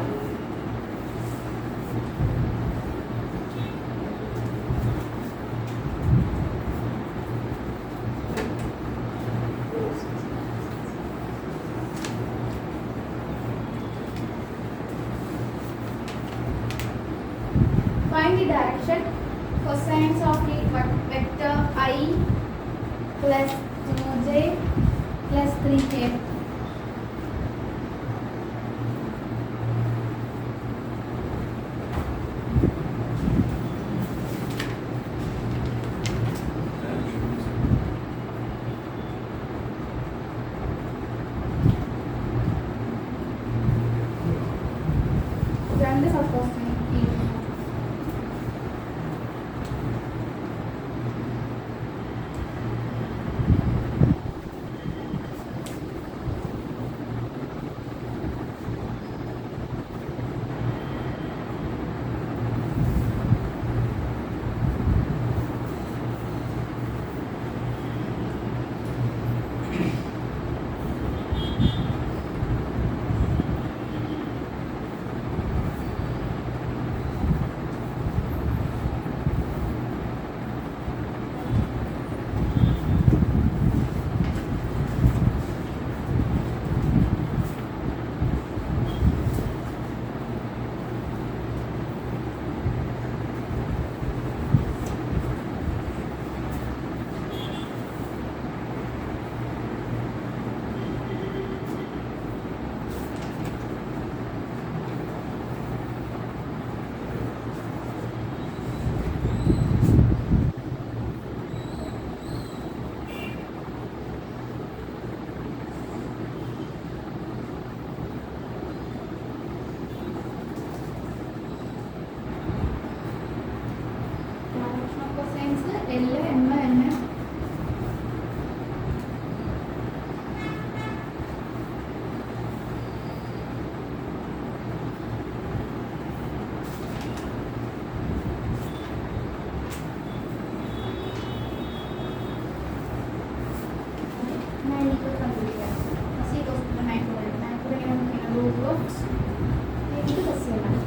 cosines of the vector I plus 2j plus 3k. രണ്ട് സപ്പോസ്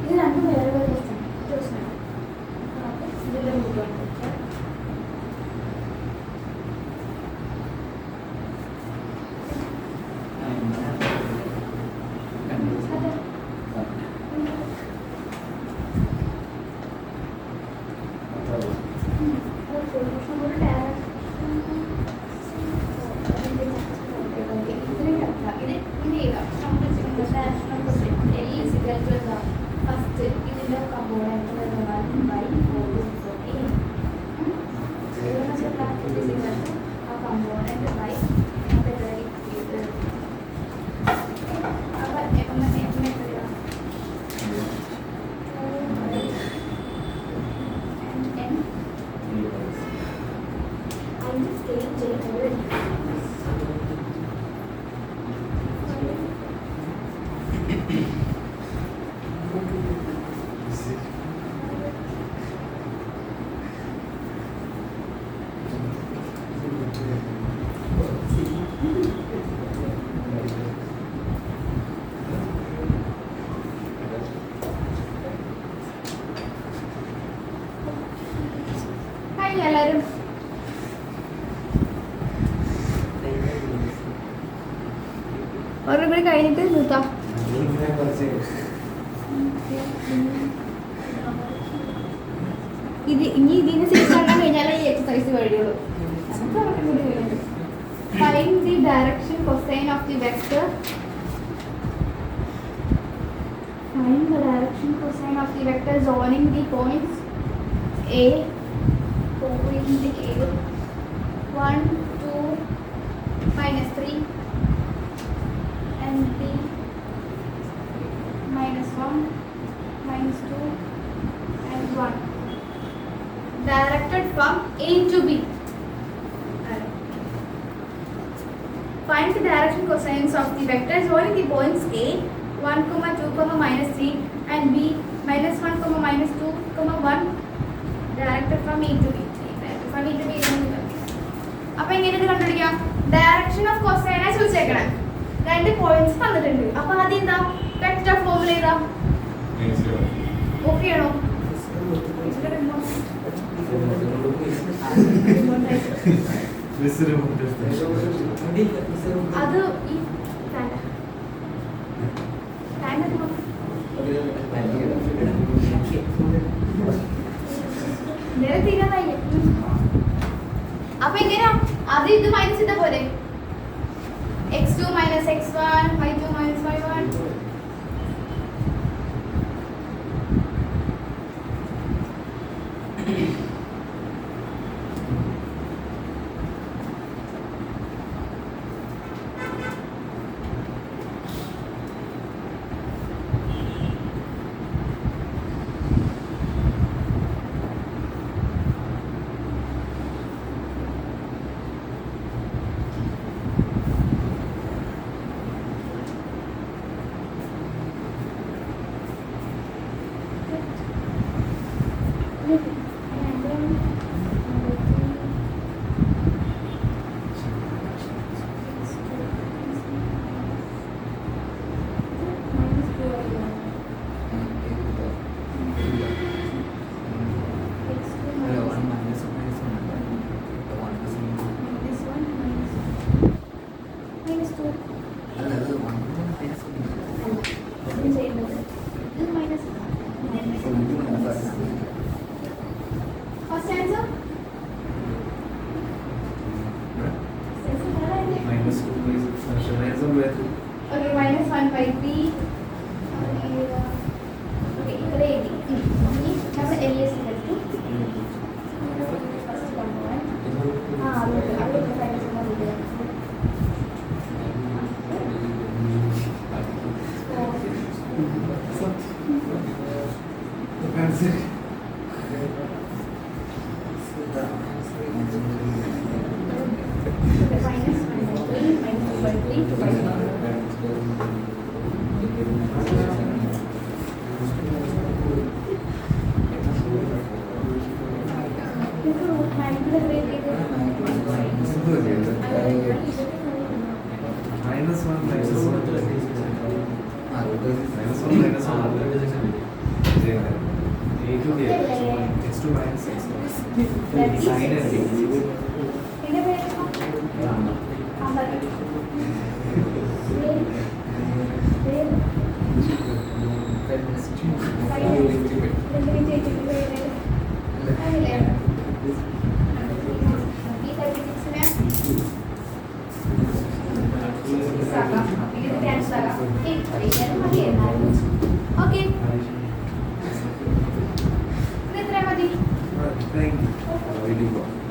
ഇത് രണ്ടും വേറെ വേറെ ക്വസ്റ്റ്യൻ. ഇതിലെ റൂട്ട്. 2 ഫസ്റ്റ് ഇതിന്റെ കമ്പോണന്റ് ആ കമ്പോണന്റ് ബൈ എല്ലാവരും ഒരെണ്ണം കൂടി കഴിഞ്ഞിട്ട് നിർത്താം. ഇനി ഇതിന് സിക്സ് കാണാൻ കഴിഞ്ഞാലേ ഈ എക്സസൈസ് കഴിയുള്ളൂ. Find the direction cosine of the vector. Find the direction cosine of the vector zoning the points A, point A, 1, 2, -3, and B, -1, -2, and 1. Directed from A to B. Find the direction cosines of the vector zoning the points A, 1, 2, -3, and B, -1, -2, 1. Directed from E to B. From E to B. അപ്പോൾ എങ്ങനെ ഇത് കണ്ടുപിടിക്കാം? ഡയറക്ഷൻ ഓഫ് കൊസൈനെ ചോദിച്ചേക്കണേ. രണ്ട് പോയിന്റ്സ് തന്നിട്ടുണ്ട്. അപ്പോൾ ആദ്യം എന്താ വെക്ടർ ഫോർമുല ചെയ്താ ഓക്കെ ആണോ? അത് ഈ അപ്പൊ എങ്ങനെയാ അത് ഇത് മൈനസ് ചെയ്ത പോലെ x2 - x1 y2 - y1. വീട്ടിൽ പോവാം